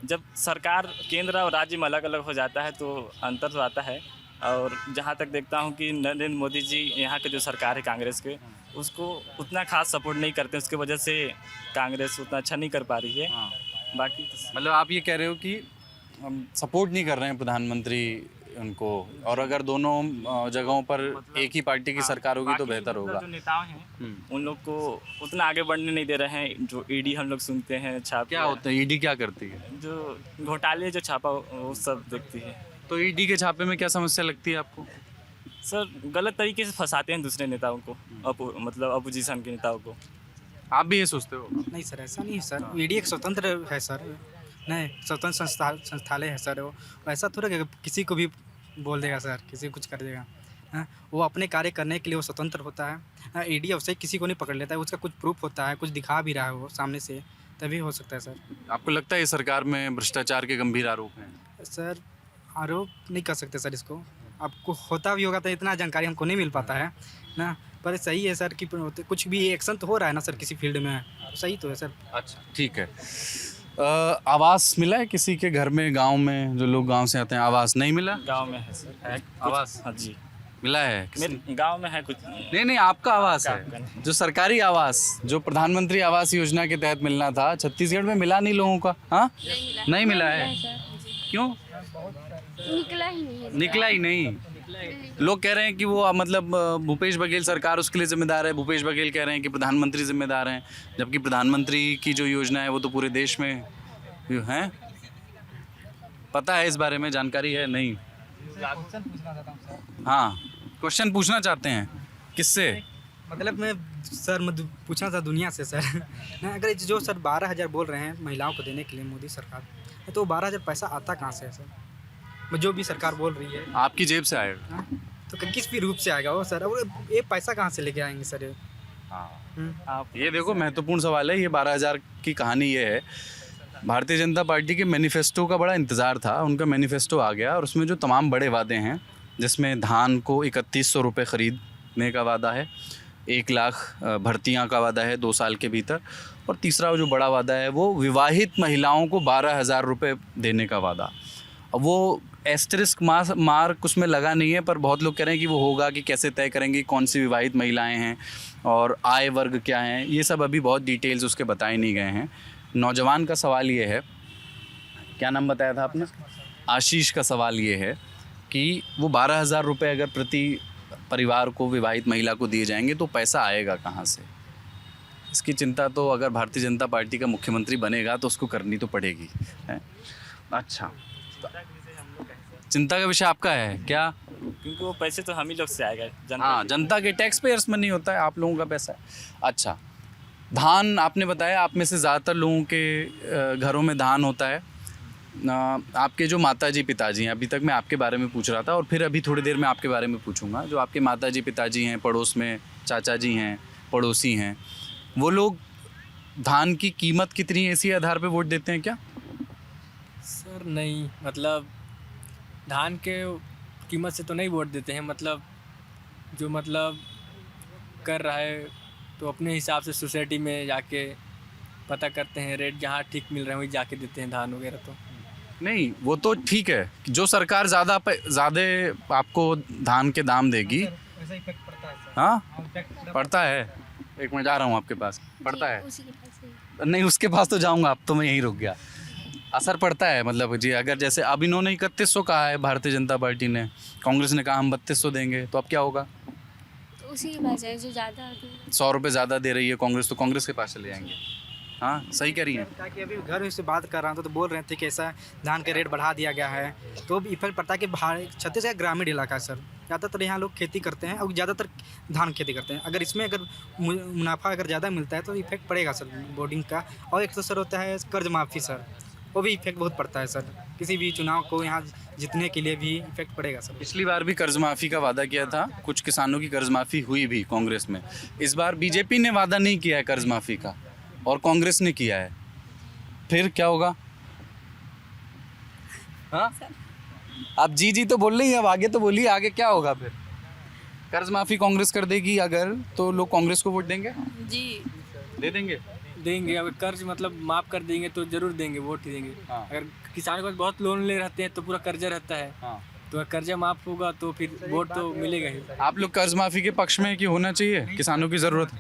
S1: जब सरकार केंद्र और राज्य में अलग अलग हो जाता है तो अंतर तो आता है। और जहाँ तक देखता हूँ कि नरेंद्र मोदी जी यहाँ के जो सरकार है कांग्रेस के, उसको उतना खास सपोर्ट नहीं करते, उसके वजह से कांग्रेस उतना अच्छा नहीं कर पा रही है। बाकी तो
S5: मतलब आप ये कह रहे हो कि हम सपोर्ट नहीं कर रहे हैं प्रधानमंत्री उनको, और अगर दोनों जगहों पर एक ही पार्टी की सरकार होगी तो बेहतर होगा।
S1: जो नेता हैं उन लोग को उतना आगे बढ़ने नहीं दे रहे हैं। जो ईडी हम लोग सुनते हैं छाप,
S5: क्या होता है ईडी क्या करती है?
S1: जो घोटाले जो छापा वो सब देखती है।
S5: तो ईडी के छापे में क्या समस्या लगती है आपको?
S1: सर गलत तरीके से फंसाते हैं दूसरे नेताओं को, मतलब अपोजिशन के नेताओं को।
S5: आप भी ये सोचते हो?
S3: नहीं सर, ऐसा नहीं है सर। ईडी एक स्वतंत्र है सर, नहीं स्वतंत्र संस्थालय है सर। वो ऐसा थोड़ा कि किसी को भी बोल देगा सर, किसी को कुछ कर देगा। हाँ, वो अपने कार्य करने के लिए वो स्वतंत्र होता है। ईडी अवश्य किसी को नहीं पकड़ लेता है, उसका कुछ प्रूफ होता है, कुछ दिखा भी रहा है वो सामने से, तभी हो सकता है सर।
S5: आपको लगता है इस सरकार में भ्रष्टाचार के गंभीर आरोप हैं?
S3: सर आरोप नहीं कर सकते सर इसको, आपको होता भी होगा तो इतना जानकारी हमको नहीं मिल पाता है ना। पर सही है सर कि कुछ भी एक्शन तो हो रहा है ना सर किसी फील्ड में, सही तो है सर।
S5: अच्छा ठीक है। आवास मिला है किसी के घर में, गांव में? जो लोग गांव से आते हैं आवास नहीं मिला?
S1: गांव में है सर, है
S5: आवास?
S1: हाँ जी
S5: मिला है?
S1: मेरे गांव में है कुछ।
S5: नहीं आपका आवास है जो सरकारी आवास, जो प्रधानमंत्री आवास योजना के तहत मिलना था, छत्तीसगढ़ में मिला नहीं लोगों का? हाँ, नहीं मिला है। क्यों? निकला ही नहीं। लोग कह रहे हैं कि वो मतलब भूपेश बघेल सरकार उसके लिए जिम्मेदार है, भूपेश बघेल कह रहे हैं कि प्रधानमंत्री जिम्मेदार हैं, जबकि प्रधानमंत्री की जो योजना है वो तो पूरे देश में है। पता है इस बारे में? जानकारी है? नहीं। हाँ, क्वेश्चन पूछना चाहते हैं। किससे?
S3: मतलब मैं सर पूछना था दुनिया से सर। ना अगर जो सर 12,000 बोल रहे हैं महिलाओं को देने के लिए मोदी सरकार, तो 12,000 पैसा आता कहाँ से है सर? जो भी सरकार बोल रही है
S5: आपकी जेब से आएगा।
S3: हाँ, तो किस भी रूप से आएगा वो सर? और ये पैसा कहाँ से लेके आएंगे सर?
S5: आप ये देखो, महत्वपूर्ण सवाल है ये। 12,000 की कहानी ये है, भारतीय जनता पार्टी के मैनिफेस्टो का बड़ा इंतज़ार था। उनका मैनिफेस्टो आ गया और उसमें जो तमाम बड़े वादे हैं, जिसमें धान को 3100 रुपये ख़रीदने का वादा है, 1 लाख भर्तियां का वादा है 2 साल के भीतर, और तीसरा जो बड़ा वादा है वो विवाहित महिलाओं को 12,000 रुपये देने का वादा। अब वो एस्टरिस्क मार्क उसमें लगा नहीं है, पर बहुत लोग कह रहे हैं कि वो होगा, कि कैसे तय करेंगे कौन सी विवाहित महिलाएं हैं और आय वर्ग क्या हैं, ये सब अभी बहुत डिटेल्स उसके बताए नहीं गए हैं। नौजवान का सवाल ये है, क्या नाम बताया था आपने? आशीष का सवाल ये है कि वो 12,000 रुपये अगर प्रति परिवार को विवाहित महिला को दिए जाएंगे तो पैसा आएगा कहाँ से? इसकी चिंता तो अगर भारतीय जनता पार्टी का मुख्यमंत्री बनेगा तो उसको करनी तो पड़ेगी है। अच्छा, चिंता का विषय आपका है क्या?
S1: क्योंकि वो पैसे तो हम ही लोग से आएगा।
S5: हाँ, जनता के टैक्स पेयर्स में नहीं होता है, आप लोगों का पैसा है। अच्छा, धान आपने बताया आप में से ज़्यादातर लोगों के घरों में धान होता है। आपके जो माताजी पिताजी हैं, अभी तक मैं आपके बारे में पूछ रहा था और फिर अभी थोड़ी देर में आपके बारे में पूछूंगा। जो आपके माताजी पिताजी हैं, पड़ोस में चाचा जी हैं, पड़ोसी हैं, वो लोग धान की कीमत कितनी है इसी आधार पे वोट देते हैं क्या?
S12: सर नहीं, मतलब धान के कीमत से तो नहीं वोट देते हैं, मतलब जो मतलब कर रहा है तो अपने हिसाब से सोसाइटी में जाके पता करते हैं, रेट जहाँ ठीक मिल रहे हैं वही जाके देते हैं धान वगैरह। तो
S5: नहीं, वो तो ठीक है, जो सरकार ज़्यादा आपको धान के दाम देगी।
S3: ऐसा इफेक्ट पड़ता है सर।
S5: हाँ पड़ता है। एक मिनट आ रहा हूँ आपके पास। पड़ता है?
S6: उसी के पास ही।
S5: नहीं, उसके पास तो जाऊँगा, अब तो मैं यहीं रुक गया। असर पड़ता है मतलब जी, अगर जैसे अब इन्होंने 3100 कहा है भारतीय जनता पार्टी ने, कांग्रेस ने कहा हम 3200 देंगे, तो अब क्या होगा?
S6: तो उसी के पास है जो ज़्यादा
S5: 100 रुपये ज़्यादा दे रही है कांग्रेस, तो कांग्रेस के पास चले जाएंगे। हाँ सही कह रही हैं।
S3: ताकि अभी घर में से बात कर रहा था तो बोल रहे थे कि ऐसा धान का रेट बढ़ा दिया गया है, तो इफेक्ट पड़ता है कि छत्तीसगढ़ ग्रामीण इलाका है सर, ज़्यादातर यहाँ लोग खेती करते हैं और ज़्यादातर धान खेती करते हैं। अगर इसमें अगर मुनाफा अगर ज़्यादा मिलता है तो इफेक्ट पड़ेगा सर बोर्डिंग का। और एक तो सर होता है कर्ज माफ़ी सर, वो भी इफेक्ट बहुत पड़ता है सर, किसी भी चुनाव को यहाँ जीतने के लिए भी इफेक्ट पड़ेगा सर।
S5: पिछली बार भी कर्ज माफ़ी का वादा किया था, कुछ किसानों की कर्ज माफ़ी हुई भी कांग्रेस में। इस बार बीजेपी ने वादा नहीं किया है कर्ज माफ़ी का और कांग्रेस ने किया है, फिर क्या होगा? हाँ आप जी तो बोल रही हैं, अब आगे तो बोलिए, आगे क्या होगा फिर? कर्ज माफ़ी कांग्रेस कर देगी अगर, तो लोग कांग्रेस को वोट देंगे?
S6: जी
S5: दे देंगे।
S12: अगर कर्ज मतलब माफ़ कर देंगे तो ज़रूर देंगे, वोट ही देंगे।
S5: हाँ।
S12: अगर किसान के पास बहुत लोन ले रहते हैं तो पूरा कर्जा रहता है,
S5: हाँ।
S12: तो अगर कर्जा माफ़ होगा तो फिर वोट तो मिलेगा ही।
S5: आप लोग कर्ज माफ़ी के पक्ष में कि होना चाहिए, किसानों की ज़रूरत है?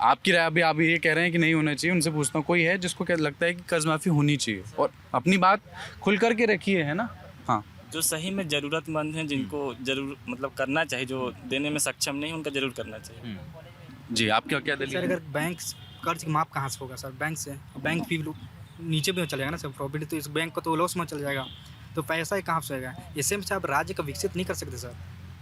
S5: आपकी राय? अभी आप ये कह रहे हैं कि नहीं होना चाहिए, उनसे पूछता हूँ कोई है जिसको क्या लगता है कि कर्ज माफ़ी होनी चाहिए? और अपनी बात खुल करके रखिए, है ना? हाँ,
S1: जो सही में ज़रूरतमंद हैं, जिनको जरूर मतलब करना चाहिए, जो देने में सक्षम नहीं उनका जरूर करना चाहिए।
S5: जी आपका क्या दलील
S3: सर
S5: है?
S3: अगर बैंक कर्ज माफ कहाँ से होगा सर? बैंक से, बैंक भी नीचे भी चलेगा ना सर, प्रॉफिट तो इस बैंक को तो लॉस में चल जाएगा, तो पैसा ही कहाँ से होगा? इससे में आप राज्य को विकसित नहीं कर सकते सर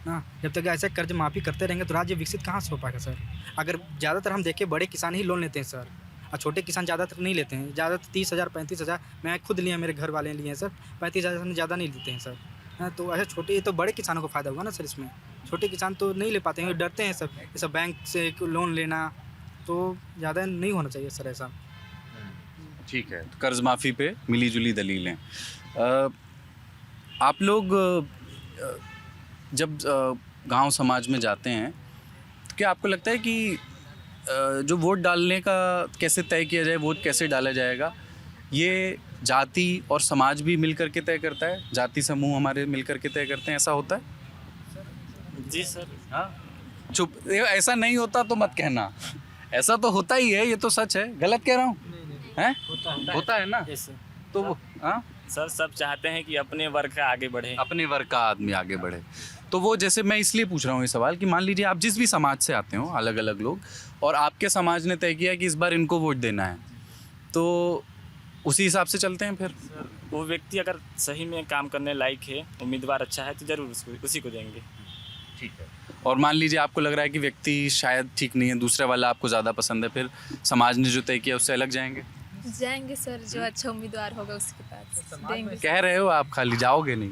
S3: ना। जब तक ऐसे कर्ज माफ़ी करते रहेंगे तो राज्य विकसित कहाँ से हो पाएगा सर? अगर ज़्यादातर हम देखें बड़े किसान ही लोन लेते हैं सर, और छोटे किसान ज़्यादातर नहीं लेते हैं। ज़्यादातर 30,000 35,000 मैं खुद लिया, मेरे घर वाले लिए हैं सर, 35,000 से ज़्यादा नहीं लेते हैं सर। हाँ, तो ऐसे छोटे, ये तो बड़े किसानों को फ़ायदा होगा ना सर इसमें। छोटे किसान तो नहीं ले पाते हैं, डरते हैं सर, ऐसा बैंक से लोन लेना तो ज़्यादा नहीं होना चाहिए सर ऐसा।
S5: ठीक है, तो कर्ज माफ़ी पे मिली जुली दलीलें। आप लोग जब गांव समाज में जाते हैं तो क्या आपको लगता है कि जो वोट डालने का कैसे तय किया जाए, वोट कैसे डाला जाएगा, ये जाति और समाज भी मिल करके तय करता है? जाति समूह हमारे मिल करके तय करते हैं, ऐसा होता है?
S1: जी सर।
S5: हाँ, चुप, ऐसा नहीं होता तो मत कहना, ऐसा तो होता ही है, ये तो सच है। गलत कह रहा हूँ? हैं? होता है ना? तो हाँ
S1: सर, सब चाहते हैं कि अपने वर्ग का आगे बढ़े,
S5: अपने वर्ग का आदमी आगे बढ़े। तो वो जैसे मैं इसलिए पूछ रहा हूँ ये सवाल कि मान लीजिए आप जिस भी समाज से आते हो, अलग अलग लोग, और आपके समाज ने तय किया कि इस बार इनको वोट देना है, तो उसी हिसाब से चलते हैं फिर?
S1: वो व्यक्ति अगर सही में काम करने लायक है, उम्मीदवार अच्छा है, तो जरूर उसी को देंगे।
S5: ठीक है। और मान लीजिए आपको लग रहा है कि व्यक्ति शायद ठीक नहीं है, दूसरे वाला आपको ज़्यादा पसंद है, फिर समाज ने जो तय किया उससे अलग जाएंगे
S7: सर, जो अच्छा उम्मीदवार होगा उसके पास देंगे।
S5: कह रहे हो आप, खाली जाओगे नहीं?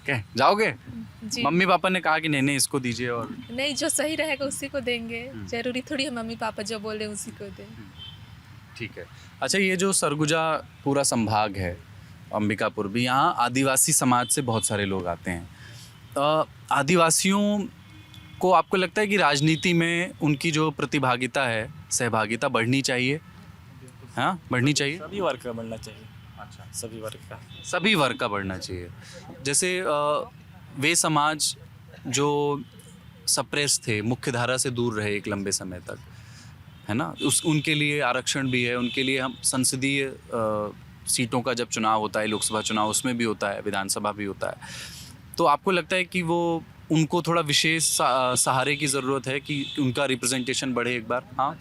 S5: कह जाओगे?
S7: जी
S5: मम्मी पापा ने कहा कि नहीं इसको दीजिए, और
S7: नहीं, जो सही रहेगा उसी को देंगे, जरूरी थोड़ी है मम्मी पापा जो बोले उसी को दें।
S5: ठीक है। अच्छा, ये जो सरगुजा पूरा संभाग है, अंबिकापुर भी, यहाँ आदिवासी समाज से बहुत सारे लोग आते हैं। आदिवासियों को आपको लगता है कि राजनीति में उनकी जो प्रतिभागिता है, सहभागिता बढ़नी चाहिए? हाँ, बढ़नी चाहिए?
S1: सभी वर्ग का बढ़ना चाहिए। अच्छा, सभी वर्ग का
S5: बढ़ना चाहिए। जैसे वे समाज जो सप्रेस थे, मुख्य धारा से दूर रहे एक लंबे समय तक, है ना, उनके लिए आरक्षण भी है, उनके लिए हम संसदीय सीटों का जब चुनाव होता है, लोकसभा चुनाव उसमें भी होता है, विधानसभा भी होता है, तो आपको लगता है कि वो उनको थोड़ा विशेष सहारे की ज़रूरत है कि उनका रिप्रेजेंटेशन बढ़े एक बार? हाँ,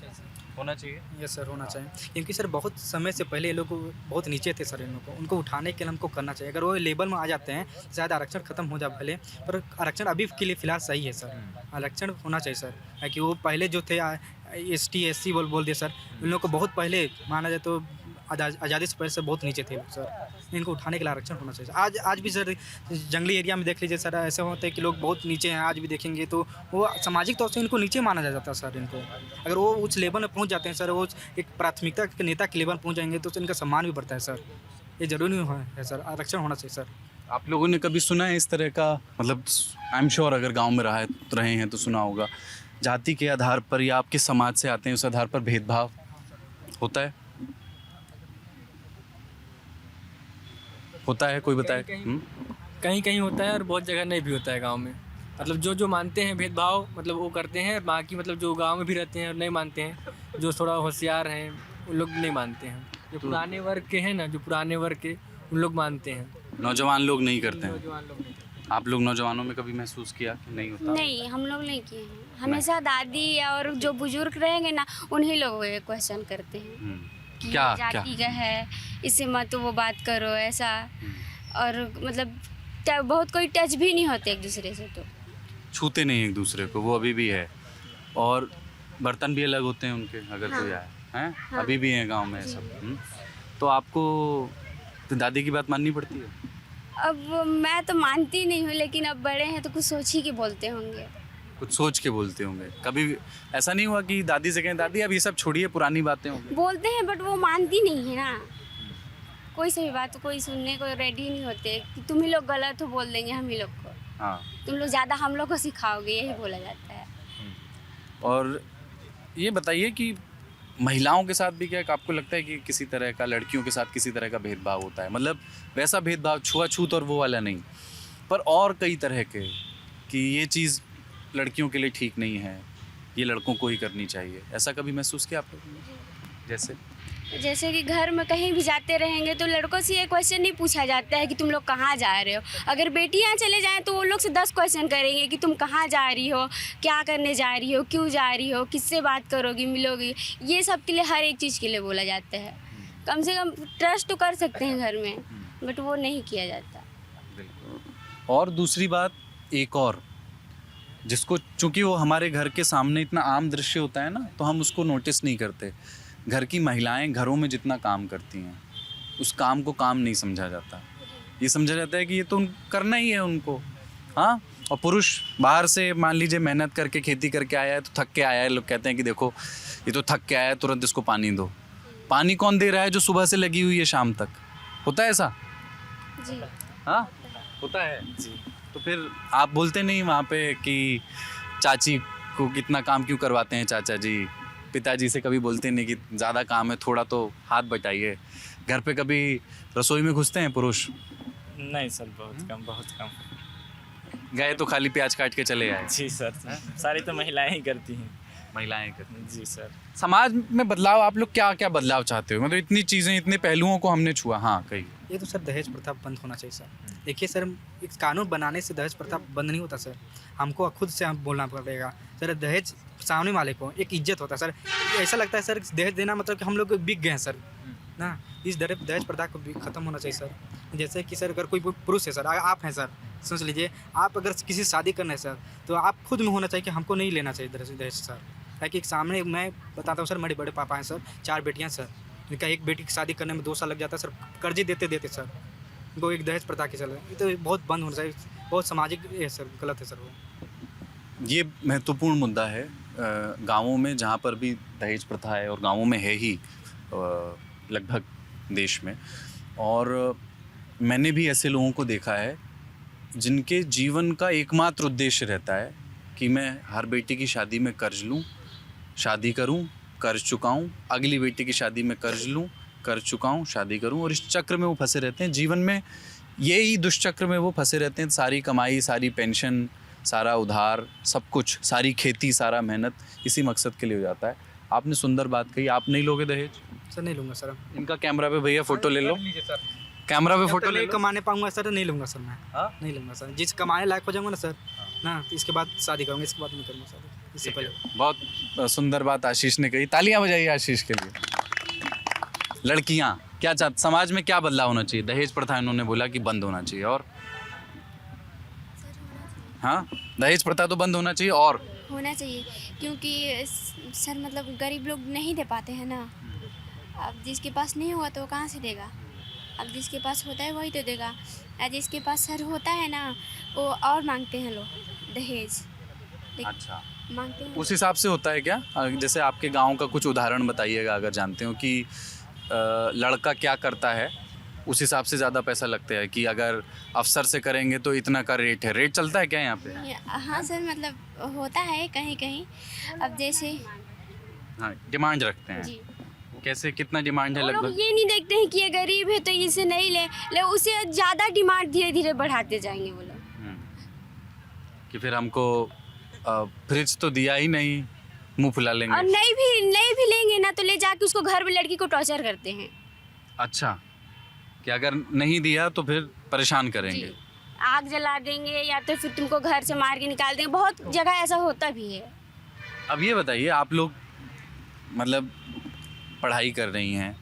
S5: होना चाहिए।
S3: यस सर, होना चाहिए, क्योंकि सर बहुत समय से पहले ये लोग बहुत नीचे थे सर, इन लोगों को उनको उठाने के लिए हमको करना चाहिए। अगर वो लेवल में आ जाते हैं, शायद आरक्षण खत्म हो जाए भले, पर आरक्षण अभी के लिए फ़िलहाल सही है सर, आरक्षण होना चाहिए सर। क्योंकि वो पहले जो थे ST SC बोल दिए सर, उन लोग को बहुत पहले माना जाए तो आज़ादी से पहले से बहुत नीचे थे लोग सर। इनको उठाने के लिए आरक्षण होना चाहिए। आज भी सर जंगली एरिया में देख लीजिए सर, ऐसे होता है कि लोग बहुत नीचे हैं। आज भी देखेंगे तो वो सामाजिक तौर से इनको नीचे माना जाता है सर। इनको अगर वो उस लेवल में पहुँच जाते हैं सर, वो एक प्राथमिकता के नेता के लेवल पहुँच जाएंगे तो इनका सम्मान भी बढ़ता है सर। ये ज़रूरी है सर, आरक्षण होना चाहिए सर।
S5: आप लोगों ने कभी सुना है इस तरह का, मतलब आई एम श्योर अगर गांव में रहे हैं तो सुना होगा, जाति के आधार पर या आप किस समाज से आते हैं उस आधार पर भेदभाव होता है? होता है, कोई बताए?
S12: कहीं कहीं होता है और बहुत जगह नहीं भी होता है गांव में। मतलब जो मानते हैं भेदभाव मतलब वो करते हैं, बाकी मतलब जो गांव में भी रहते हैं और नहीं मानते हैं, जो थोड़ा होशियार हैं उन लोग नहीं मानते हैं। जो पुराने वर्ग के हैं ना, जो पुराने वर्ग के उन लोग मानते हैं,
S5: नौजवान लोग नहीं करते हैं।
S12: नौजवान लोग नहीं करते।
S5: आप लोग नौजवानों में कभी महसूस किया कि नहीं होता?
S6: नहीं, हम लोग नहीं किए हैं। हमेशा दादी और जो बुजुर्ग रहेंगे ना, उन्हीं लोग ये क्वेश्चन करते हैं कि
S5: क्या
S6: जाति का है, इससे मत वो बात करो ऐसा। और मतलब बहुत कोई टच भी नहीं होते एक दूसरे से, तो
S5: छूते नहीं एक दूसरे को, वो अभी भी है। और बर्तन भी अलग होते हैं उनके, अगर कोई आए हैं।
S6: हाँ।
S5: अभी भी हैं गांव में सब। तो आपको तो दादी की बात माननी पड़ती है?
S6: अब मैं तो मानती नहीं हूँ, लेकिन अब बड़े हैं तो कुछ सोच ही के बोलते होंगे।
S5: कुछ सोच के बोलते होंगे। कभी ऐसा नहीं हुआ कि दादी से कहें दादी अब ये सब छोड़िए, पुरानी बातें होंगी?
S6: बोलते हैं बट वो मानती नहीं है ना। कोई सही बात तो कोई सुनने को रेडी नहीं होते कि तुम ही लोग गलत हो, बोल देंगे हम ही लोग को।
S5: हाँ।
S6: तुम लोग ज़्यादा हम लोग को सिखाओगे, यही बोला जाता है।
S5: और ये बताइए कि महिलाओं के साथ भी क्या आपको लगता है कि किसी तरह का, लड़कियों के साथ किसी तरह का भेदभाव होता है? मतलब वैसा भेदभाव, छुआछूत और वो वाला नहीं, पर और कई तरह के, कि ये चीज़ लड़कियों के लिए ठीक नहीं है, ये लड़कों को ही करनी चाहिए, ऐसा कभी महसूस किया आप लोगों ने?
S6: जैसे कि घर में कहीं भी जाते रहेंगे तो लड़कों से ये क्वेश्चन नहीं पूछा जाता है कि तुम लोग कहाँ जा रहे हो। अगर बेटियाँ चले जाएं तो वो लोग से 10 क्वेश्चन करेंगे कि तुम कहाँ जा रही हो, क्या करने जा रही हो, क्यों जा रही हो, किससे बात करोगी, मिलोगी। ये सब के लिए हर एक चीज़ के लिए बोला जाता है। कम से कम ट्रस्ट तो कर सकते हैं घर में, बट वो नहीं किया जाता।
S5: और दूसरी बात एक और, जिसको चूँकि वो हमारे घर के सामने इतना आम दृश्य होता है ना, तो हम उसको नोटिस नहीं करते। घर की महिलाएं घरों में जितना काम करती हैं, उस काम को काम नहीं समझा जाता। ये समझा जाता है कि ये तो करना ही है उनको। हाँ, और पुरुष बाहर से मान लीजिए मेहनत करके खेती करके आया है, तो थक के आया है, लोग कहते हैं कि देखो ये तो थक के आया है, तुरंत इसको पानी दो। पानी कौन दे रहा है? जो सुबह से लगी हुई है शाम तक। होता है ऐसा?
S6: जी
S5: हाँ, होता है जी। तो फिर आप बोलते नहीं वहाँ पे कि चाची को कितना काम क्यों करवाते हैं चाचा जी? पिताजी से कभी बोलते नहीं कि ज़्यादा काम है, थोड़ा तो हाथ बटाइए? घर पे कभी रसोई में घुसते हैं पुरुष?
S1: नहीं सर, बहुत कम, बहुत कम।
S5: गए तो खाली प्याज काट के चले आए?
S1: जी सर, सारी तो महिलाएं ही करती हैं।
S5: महिलाएं करती हैं।
S1: जी सर।
S5: समाज में बदलाव, आप लोग क्या क्या बदलाव चाहते हो? मतलब इतनी चीज़ें, इतने पहलुओं को हमने छुआ। हाँ, कही।
S3: ये तो सर दहेज प्रथा बंद होना चाहिए सर। देखिए सर, एक कानून बनाने से दहेज प्रथा बंद नहीं होता सर। हमको खुद से हम बोलना पड़ेगा सर। दहेज सामने वाले को एक इज्जत होता है सर। ऐसा लगता है सर दहेज देना मतलब कि हम लोग बिक गए हैं सर ना। इस दहेज प्रथा को भी ख़त्म होना चाहिए सर। जैसे कि सर अगर कोई पुरुष है सर, आप हैं सर, सोच लीजिए आप अगर किसी से शादी करना है सर, तो आप खुद में होना चाहिए कि हमको नहीं लेना चाहिए दहेज सर। ताकि सामने मैं बताता हूँ सर, मेरे बड़े पापा हैं सर, 4 बेटियाँ सर। उनका एक बेटी की शादी करने में 2 साल लग जाता है सर, कर्जे देते देते सर। वो एक दहेज प्रथा के चल रहा है। ये तो बहुत बंद होना चाहिए, बहुत सामाजिक है सर, गलत है सर वो।
S5: ये महत्वपूर्ण मुद्दा है गाँवों में, जहाँ पर भी दहेज प्रथा है, और गाँवों में है ही लगभग देश में। और मैंने भी ऐसे लोगों को देखा है जिनके जीवन का एकमात्र उद्देश्य रहता है कि मैं हर बेटी की शादी में कर्ज लूँ, शादी करूँ, कर्ज चुकाऊँ, अगली बेटी की शादी में कर्ज लूँ, कर्ज चुकाऊँ, शादी करूँ। और इस चक्र में वो फंसे रहते हैं जीवन में। यही दुष्चक्र में वो फंसे रहते हैं। सारी कमाई, सारी पेंशन, सारा उधार, सब कुछ, सारी खेती, सारा मेहनत इसी मकसद के लिए हो जाता है। आपने सुंदर बात कही। आप नहीं लोगे दहेज?
S3: सर नहीं लूँगा सर।
S5: इनका कैमरा पे भैया फ़ोटो ले लो, कैमरा पे फ़ोटो ले लो।
S3: कमाने पाऊँगा सर, नहीं लूँगा सर मैं। हाँ, नहीं लूँगा सर। जिस कमाने लायक हो जाऊँगा ना सर ना, तो इसके बाद शादी करूँगा, इसके बाद नहीं करूँगा सर, इससे पहले।
S5: बहुत सुंदर बात आशीष ने कही। तालियां बजाइए आशीष के लिए। लड़कियां क्या चाहती, समाज में क्या बदलाव होना चाहिए? दहेज प्रथा इन्होंने बोला कि बंद होना चाहिए, और हाँ, दहेज प्रथा तो बंद होना चाहिए और
S6: होना चाहिए, क्योंकि सर मतलब गरीब लोग नहीं दे पाते हैं ना। अब जिसके पास नहीं हुआ तो वो कहाँ से देगा? अब जिसके पास होता है वही तो देगा। और जिसके पास सर होता है ना वो और मांगते हैं लोग दहेज।
S5: अच्छा,
S6: मांगते हैं।
S5: उस हिसाब से होता है क्या? जैसे आपके गांव का कुछ उदाहरण बताइएगा अगर जानते हो कि लड़का क्या करता है उस हिसाब से ज़्यादा पैसा लगता है, कि अगर अफसर से करेंगे तो इतना का रेट है, रेट चलता है क्या यहाँ पे?
S6: हाँ सर, मतलब होता है कहीं कहीं। अब जैसे
S5: हाँ, डिमांड रखते हैं।
S6: जी,
S5: कैसे, कितना डिमांड है
S6: वो लोग
S5: लगभग?
S6: ये नहीं देखते हैं कि ये गरीब है तो इसे नहीं ले उसे ज़्यादा डिमांड धीरे धीरे बढ़ाते जाएंगे वो लोग।
S5: कि फिर हमको फ्रिज तो दिया ही नहीं, मुंह फुला
S6: और
S5: लेंगे।
S6: नहीं भी लेंगे ना तो ले जाके उसको घर में लड़की को टॉर्चर करते हैं।
S5: अच्छा, कि अगर नहीं दिया तो फिर परेशान करेंगे।
S6: जी, आग जला देंगे या तो फिर तुमको घर से मार के निकाल देंगे। बहुत जगह ऐसा होता भी है।
S5: अब ये बताइए, आप लोग मतलब पढ़ाई कर रही हैं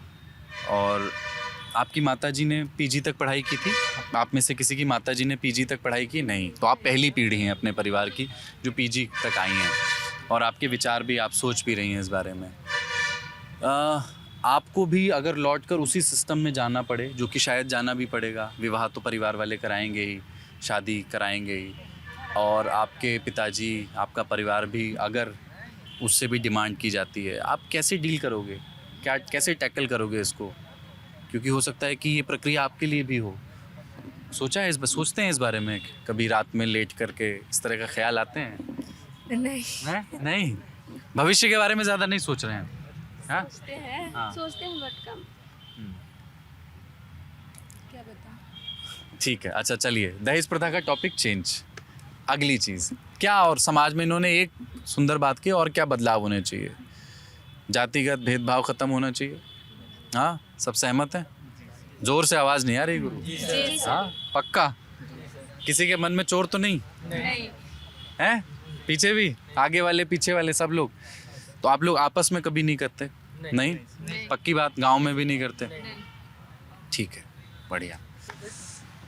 S5: और आपकी माताजी ने पीजी तक पढ़ाई की थी? आप में से किसी की माताजी ने पीजी तक पढ़ाई की? नहीं, तो आप पहली पीढ़ी हैं अपने परिवार की जो पीजी तक आई हैं, और आपके विचार भी, आप सोच भी रही हैं इस बारे में। आपको भी अगर लौटकर उसी सिस्टम में जाना पड़े, जो कि शायद जाना भी पड़ेगा, विवाह तो परिवार वाले कराएंगे ही, शादी कराएंगे ही, और आपके पिताजी, आपका परिवार भी अगर उससे भी डिमांड की जाती है, आप कैसे डील करोगे? क्या, कैसे टैकल करोगे इसको? क्योंकि हो सकता है कि ये प्रक्रिया आपके लिए भी हो। सोचते हैं इस बारे में? कभी रात में लेट करके इस तरह का ख्याल आते हैं?
S7: नहीं
S5: नहीं, भविष्य के बारे में ज़्यादा नहीं सोच रहे हैं? हाँ?
S6: सोचते हैं बट कम।
S7: क्या बताऊं।
S5: ठीक है, अच्छा चलिए, दहेज प्रथा का टॉपिक चेंज। अगली चीज़ क्या, और समाज में इन्होंने एक सुंदर बात की, और क्या बदलाव होने चाहिए? जातिगत भेदभाव ख़त्म होना चाहिए। हाँ, सब सहमत हैं? जोर से आवाज़ नहीं आ रही गुरु। हाँ, पक्का? किसी के मन में चोर तो नहीं है? पीछे भी, आगे वाले पीछे वाले सब लोग। तो आप लोग आपस में कभी नहीं करते? नहीं? पक्की बात, गांव में भी नहीं करते? ठीक है, बढ़िया।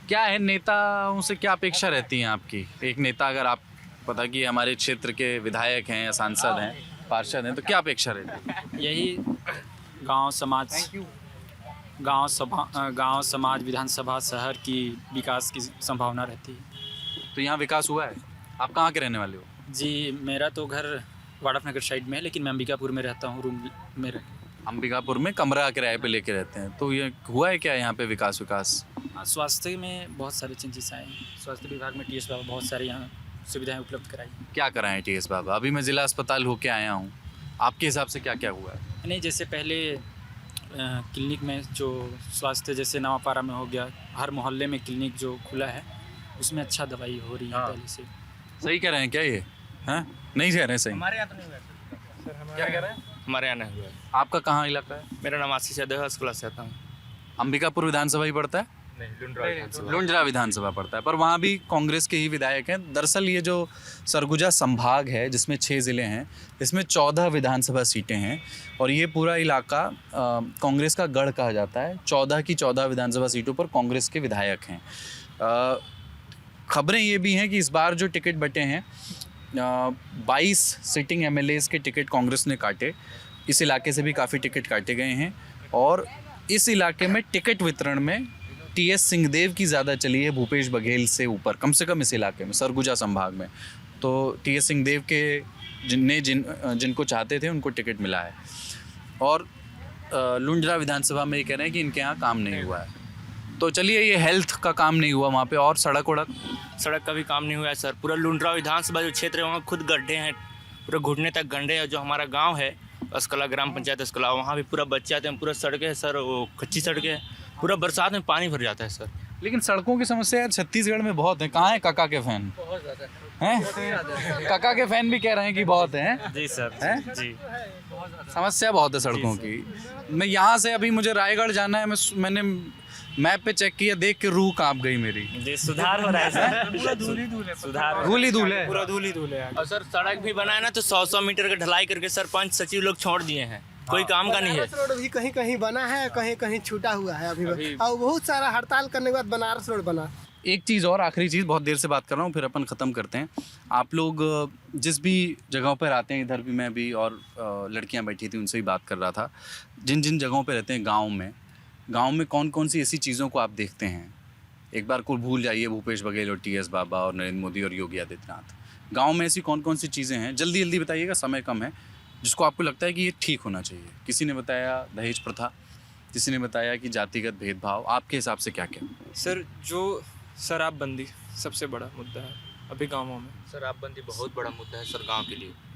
S5: क्या है, नेताओं से क्या अपेक्षा रहती है आपकी? एक नेता, अगर आप पता कि हमारे क्षेत्र के विधायक हैं या सांसद हैं, पार्षद हैं, तो क्या अपेक्षा रहती है?
S13: यही गांव समाज विधानसभा शहर की विकास की संभावना रहती है।
S5: तो यहाँ विकास हुआ है? आप कहाँ के रहने वाले हो?
S13: जी, मेरा तो घर वाड़फनगर साइड में है, लेकिन मैं अंबिकापुर में रहता हूँ, रूम में
S5: अंबिकापुर में कमरा किराए पे लेके रहते हैं। तो ये हुआ है क्या यहाँ पे विकास?
S13: स्वास्थ्य में बहुत सारे चेंजेस आए हैं। स्वास्थ्य विभाग में टीएस बाबा बहुत सारे यहाँ सुविधाएं उपलब्ध कराई हैं।
S5: क्या कराएं टीएस बाबा? अभी मैं ज़िला अस्पताल होके आया हूँ, आपके हिसाब से क्या क्या हुआ है?
S13: नहीं, जैसे पहले क्लिनिक में जो स्वास्थ्य, जैसे नवापारा में हो गया, हर मोहल्ले में क्लिनिक जो खुला है उसमें अच्छा दवाई हो रही है पहले से।
S5: सही कह रहे हैं क्या ये? हाँ, नहीं कह रहे हैं सही?
S11: हमारे यहाँ तो नहीं हुआ।
S5: क्या कह रहे हैं?
S11: हमारे यहाँ नहीं हुआ।
S5: आपका कहाँ इलाका है?
S11: मेरा नाम आशीष यादव है, क्लास से आता हूँ।
S5: अंबिकापुर विधानसभा ही पड़ता है? लुंड्रा विधानसभा पड़ता है, पर वहाँ भी कांग्रेस के ही विधायक हैं। दरअसल ये जो सरगुजा संभाग है, जिसमें 6 ज़िले हैं, इसमें 14 विधानसभा सीटें हैं, और ये पूरा इलाका कांग्रेस का गढ़ कहा जाता है। 14 की 14 विधानसभा सीटों पर कांग्रेस के विधायक हैं। खबरें ये भी हैं कि इस बार जो टिकट बटे हैं, 22 सिटिंग एमएलएज के टिकट कांग्रेस ने काटे। इस इलाके से भी काफ़ी टिकट काटे गए हैं, और इस इलाके में टिकट वितरण में टीएस सिंहदेव की ज़्यादा चली है भूपेश बघेल से ऊपर, कम से कम इस इलाके में, सरगुजा संभाग में। तो टीएस सिंहदेव के जिनको चाहते थे उनको टिकट मिला है। और लुंड्रा विधानसभा में ये कह रहे हैं कि इनके यहाँ काम नहीं हुआ है। तो चलिए, ये हेल्थ का काम नहीं हुआ वहाँ पे, और सड़क
S11: का भी काम नहीं हुआ है सर। पूरा लुंड्रा विधानसभा जो क्षेत्र है वहाँ खुद गड्ढे हैं, पूरा घुटने तक गड्ढे हैं। जो हमारा गांव है अस्कला, ग्राम पंचायत अस्कला, वहाँ भी पूरा बच्चे आते हैं, पूरा सड़कें हैं सर, वो कच्ची सड़कें हैं, पूरा बरसात में पानी भर जाता है सर।
S5: लेकिन सड़कों की समस्या यार छत्तीसगढ़ में बहुत है। कहाँ है काका के फैन?
S2: बहुत ज़्यादा
S5: हैं? काका के फैन भी कह रहे हैं कि बहुत हैं।
S13: जी सर,
S5: हैं?
S13: जी,
S5: समस्या बहुत है सड़कों की। मैं यहाँ से अभी मुझे रायगढ़ जाना है, मैंने मैप पे चेक किया, देख के रूह कांप गई मेरी।
S13: जी, सुधार हो रहा है सर। पूरा धूल ही धूल है,
S11: पूरा धूल ही धूल है। और सर सड़क भी बनाए ना तो 100 मीटर का ढलाई करके सरपंच सचिव लोग छोड़ दिए हैं, कोई काम का नहीं है।
S10: रोड भी कहीं कहीं बना है, कहीं कहीं छूटा हुआ है अभी। और बहुत सारा हड़ताल करने के बाद बनारस रोड बना।
S5: एक चीज़ और, आखिरी चीज़, बहुत देर से बात कर रहा हूँ, फिर अपन ख़त्म करते हैं। आप लोग जिस भी जगहों पर आते हैं, इधर भी मैं भी और लड़कियाँ बैठी थी उनसे भी बात कर रहा था, जिन जिन जगहों पर रहते हैं गाँव में कौन कौन सी ऐसी चीज़ों को आप देखते हैं? एक बार को भूल जाइए भूपेश बघेल और TS बाबा और नरेंद्र मोदी और योगी आदित्यनाथ, गाँव में ऐसी कौन कौन सी चीज़ें हैं, जल्दी जल्दी बताइएगा, समय कम है, जिसको आपको लगता है कि ये ठीक होना चाहिए? किसी ने बताया दहेज प्रथा, किसी ने बताया कि जातिगत भेदभाव, आपके हिसाब से क्या क्या?
S4: सर जो शराबबंदी सबसे बड़ा मुद्दा है अभी गाँवों में।
S11: शराबबंदी बहुत बड़ा मुद्दा है सर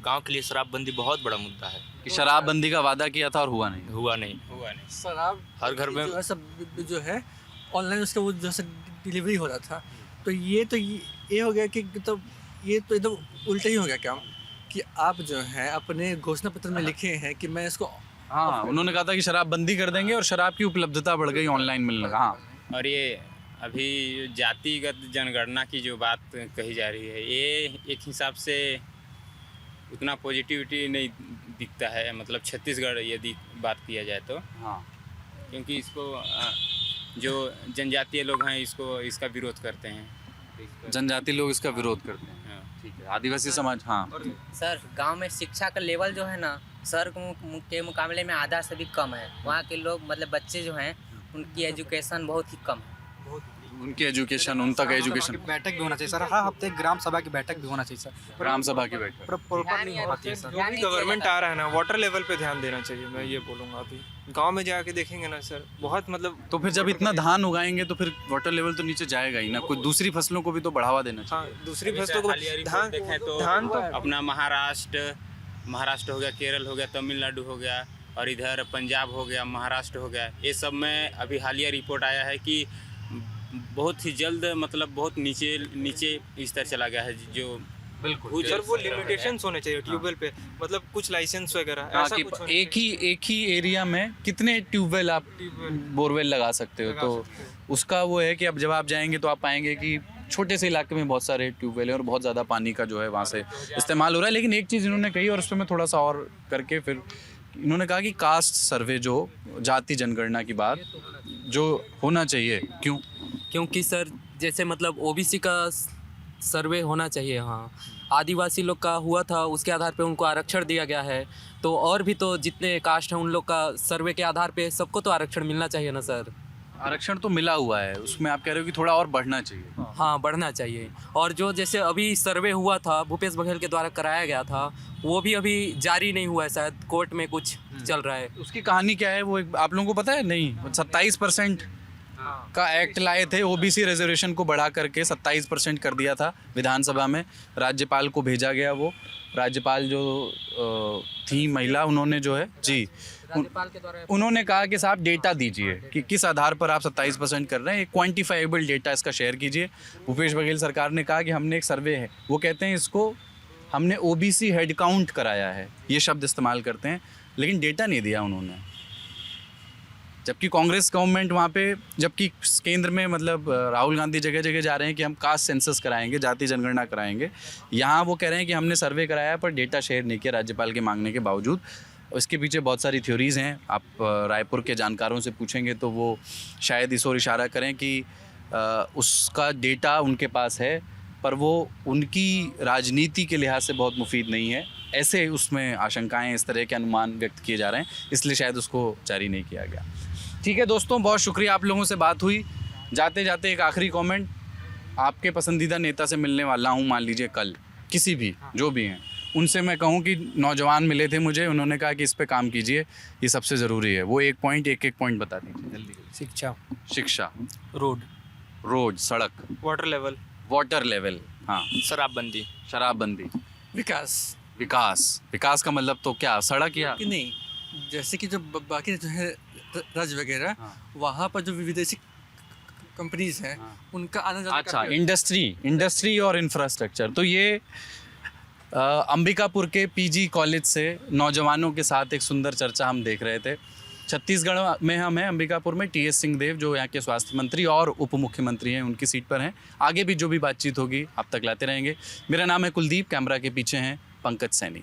S11: गांव के लिए शराबबंदी बहुत बड़ा मुद्दा है
S5: कि शराबबंदी का वादा किया था और हुआ नहीं।
S2: शराब
S11: हर घर में
S2: जो है सब जो है ऑनलाइन उसका वो जैसे डिलीवरी हो रहा था, तो ये हो गया कि तो ये तो एकदम उल्टा ही हो गया काम कि आप जो है अपने घोषणा पत्र में लिखे हैं कि मैं इसको,
S5: हाँ, उन्होंने कहा था कि शराबबंदी कर देंगे और शराब की उपलब्धता बढ़ गई, ऑनलाइन मिलने लगा। हाँ,
S9: और ये अभी जातिगत जनगणना की जो बात कही जा रही है, ये एक हिसाब से उतना पॉजिटिविटी नहीं दिखता है, मतलब छत्तीसगढ़ यदि बात किया जाए तो।
S5: हाँ,
S9: क्योंकि इसको जो जनजातीय लोग हैं इसका विरोध करते हैं।
S5: जनजाति लोग इसका विरोध करते हैं।
S9: हाँ।
S5: ठीक है, आदिवासी समाज। हाँ
S14: सर गांव में शिक्षा का लेवल जो है ना शहर के मुकाबले में आधा से भी कम है। वहाँ के लोग मतलब बच्चे जो हैं उनकी एजुकेशन बहुत ही कम है।
S5: उनकी एजुकेशन, उन तक एजुकेशन,
S3: बैठक भी होना चाहिए सर, हर हफ्ते ग्राम सभा की बैठक भी होना चाहिए सर।
S5: ग्राम सभा की बैठक
S3: प्रॉपर नहीं हो पाती है सर।
S4: जो भी गवर्नमेंट आ रहा है ना, वाटर लेवल पे ध्यान देना चाहिए, मैं ये बोलूँगा। अभी गांव में जाके देखेंगे ना सर, बहुत मतलब।
S5: तो फिर जब इतना धान उगाएंगे तो फिर वाटर लेवल तो नीचे जाएगा ही ना, कुछ दूसरी फसलों को भी तो बढ़ावा देना चाहिए।
S4: हाँ, दूसरी फसलों को
S9: धान तो अपना महाराष्ट्र हो गया, केरल हो गया, तमिलनाडु हो गया, और इधर पंजाब हो गया, महाराष्ट्र हो गया, ये सब में अभी हालिया रिपोर्ट आया है कि बहुत ही जल्द मतलब बहुत नीचे स्तर चला गया है। जो
S5: बिल्कुल
S4: सर वो लिमिटेशंस होने चाहिए ट्यूबवेल पे, मतलब कुछ लाइसेंस वगैरह ऐसा कुछ होना
S5: एक ही एरिया में कितने ट्यूबवेल आप बोरवेल लगा सकते हो, तो उसका वो है कि अब जब आप जाएंगे तो आप पाएंगे कि छोटे से इलाके में बहुत सारे ट्यूबवेल हैं और बहुत ज़्यादा पानी का जो है वहाँ से इस्तेमाल हो रहा है। लेकिन एक चीज़ इन्होंने कही और उस पर मैं थोड़ा सा और करके फिर इन्होंने कहा कि कास्ट सर्वे, जो जाति जनगणना की बात जो होना चाहिए,
S12: क्योंकि सर जैसे मतलब OBC का सर्वे होना चाहिए। हाँ, आदिवासी लोग का हुआ था, उसके आधार पे उनको आरक्षण दिया गया है, तो और भी तो जितने कास्ट हैं उन लोग का सर्वे के आधार पे सबको तो आरक्षण मिलना चाहिए ना सर।
S5: आरक्षण तो मिला हुआ है, उसमें आप कह रहे हो कि थोड़ा और बढ़ना चाहिए।
S12: हाँ, बढ़ना चाहिए। और जो जैसे अभी सर्वे हुआ था भूपेश बघेल के द्वारा कराया गया था, वो भी अभी जारी नहीं हुआ है, शायद कोर्ट में कुछ चल रहा है।
S5: उसकी कहानी क्या है वो आप लोगों को पता है? नहीं, 27% का एक्ट लाए थे, OBC रिजर्वेशन को बढ़ा करके 27% कर दिया था विधानसभा में, राज्यपाल को भेजा गया। वो राज्यपाल जो थी महिला, उन्होंने जो है जी उन्होंने कहा कि साहब डेटा दीजिए कि किस आधार पर आप 27% कर रहे हैं, एक क्वान्टिफाइबल डेटा इसका शेयर कीजिए। भूपेश बघेल सरकार ने कहा कि हमने एक सर्वे है, वो कहते हैं इसको हमने OBC हेड काउंट कराया है, ये शब्द इस्तेमाल करते हैं, लेकिन डेटा नहीं दिया उन्होंने। जबकि कांग्रेस गवर्नमेंट वहाँ पे, जबकि केंद्र में मतलब राहुल गांधी जगह जगह जा रहे हैं कि हम कास्ट सेंसस कराएंगे, जाति जनगणना कराएंगे, यहाँ वो कह रहे हैं कि हमने सर्वे कराया पर डेटा शेयर नहीं किया राज्यपाल के मांगने के बावजूद। इसके पीछे बहुत सारी थ्योरीज़ हैं, आप रायपुर के जानकारों से पूछेंगे तो वो शायद इस ओर इशारा करें कि उसका डेटा उनके पास है पर वो उनकी राजनीति के लिहाज से बहुत मुफीद नहीं है, ऐसे उसमें आशंकाएं, इस तरह के अनुमान व्यक्त किए जा रहे हैं, इसलिए शायद उसको जारी नहीं किया गया। ठीक है दोस्तों, बहुत शुक्रिया, आप लोगों से बात हुई। जाते जाते एक आखिरी कमेंट, आपके पसंदीदा नेता से मिलने वाला हूँ, मान लीजिए कल, किसी भी जो भी हैं, उनसे मैं कहूँ कि नौजवान मिले थे मुझे, उन्होंने कहा कि इस पे काम कीजिए, ये सबसे ज़रूरी है, वो एक पॉइंट बता दीजिए जल्दी। शिक्षा, रोड, सड़क, वाटर लेवल, हाँ, शराबबंदी, विकास का मतलब तो क्या, सड़क या
S2: कि नहीं, जैसे कि जो बाकी जो है राज्य वगैरह, वहाँ पर जो विदेशी कंपनीज हैं उनका आना जाना।
S5: अच्छा, इंडस्ट्री और इंफ्रास्ट्रक्चर। तो ये अंबिकापुर के PG कॉलेज से नौजवानों के साथ एक सुंदर चर्चा हम देख रहे थे। छत्तीसगढ़ में हम हैं, अंबिकापुर में TS सिंहदेव जो यहाँ के स्वास्थ्य मंत्री और उप मुख्यमंत्री हैं, उनकी सीट पर हैं। आगे भी जो भी बातचीत होगी आप तक लाते रहेंगे। मेरा नाम है कुलदीप, कैमरा के पीछे हैं पंकज सैनी।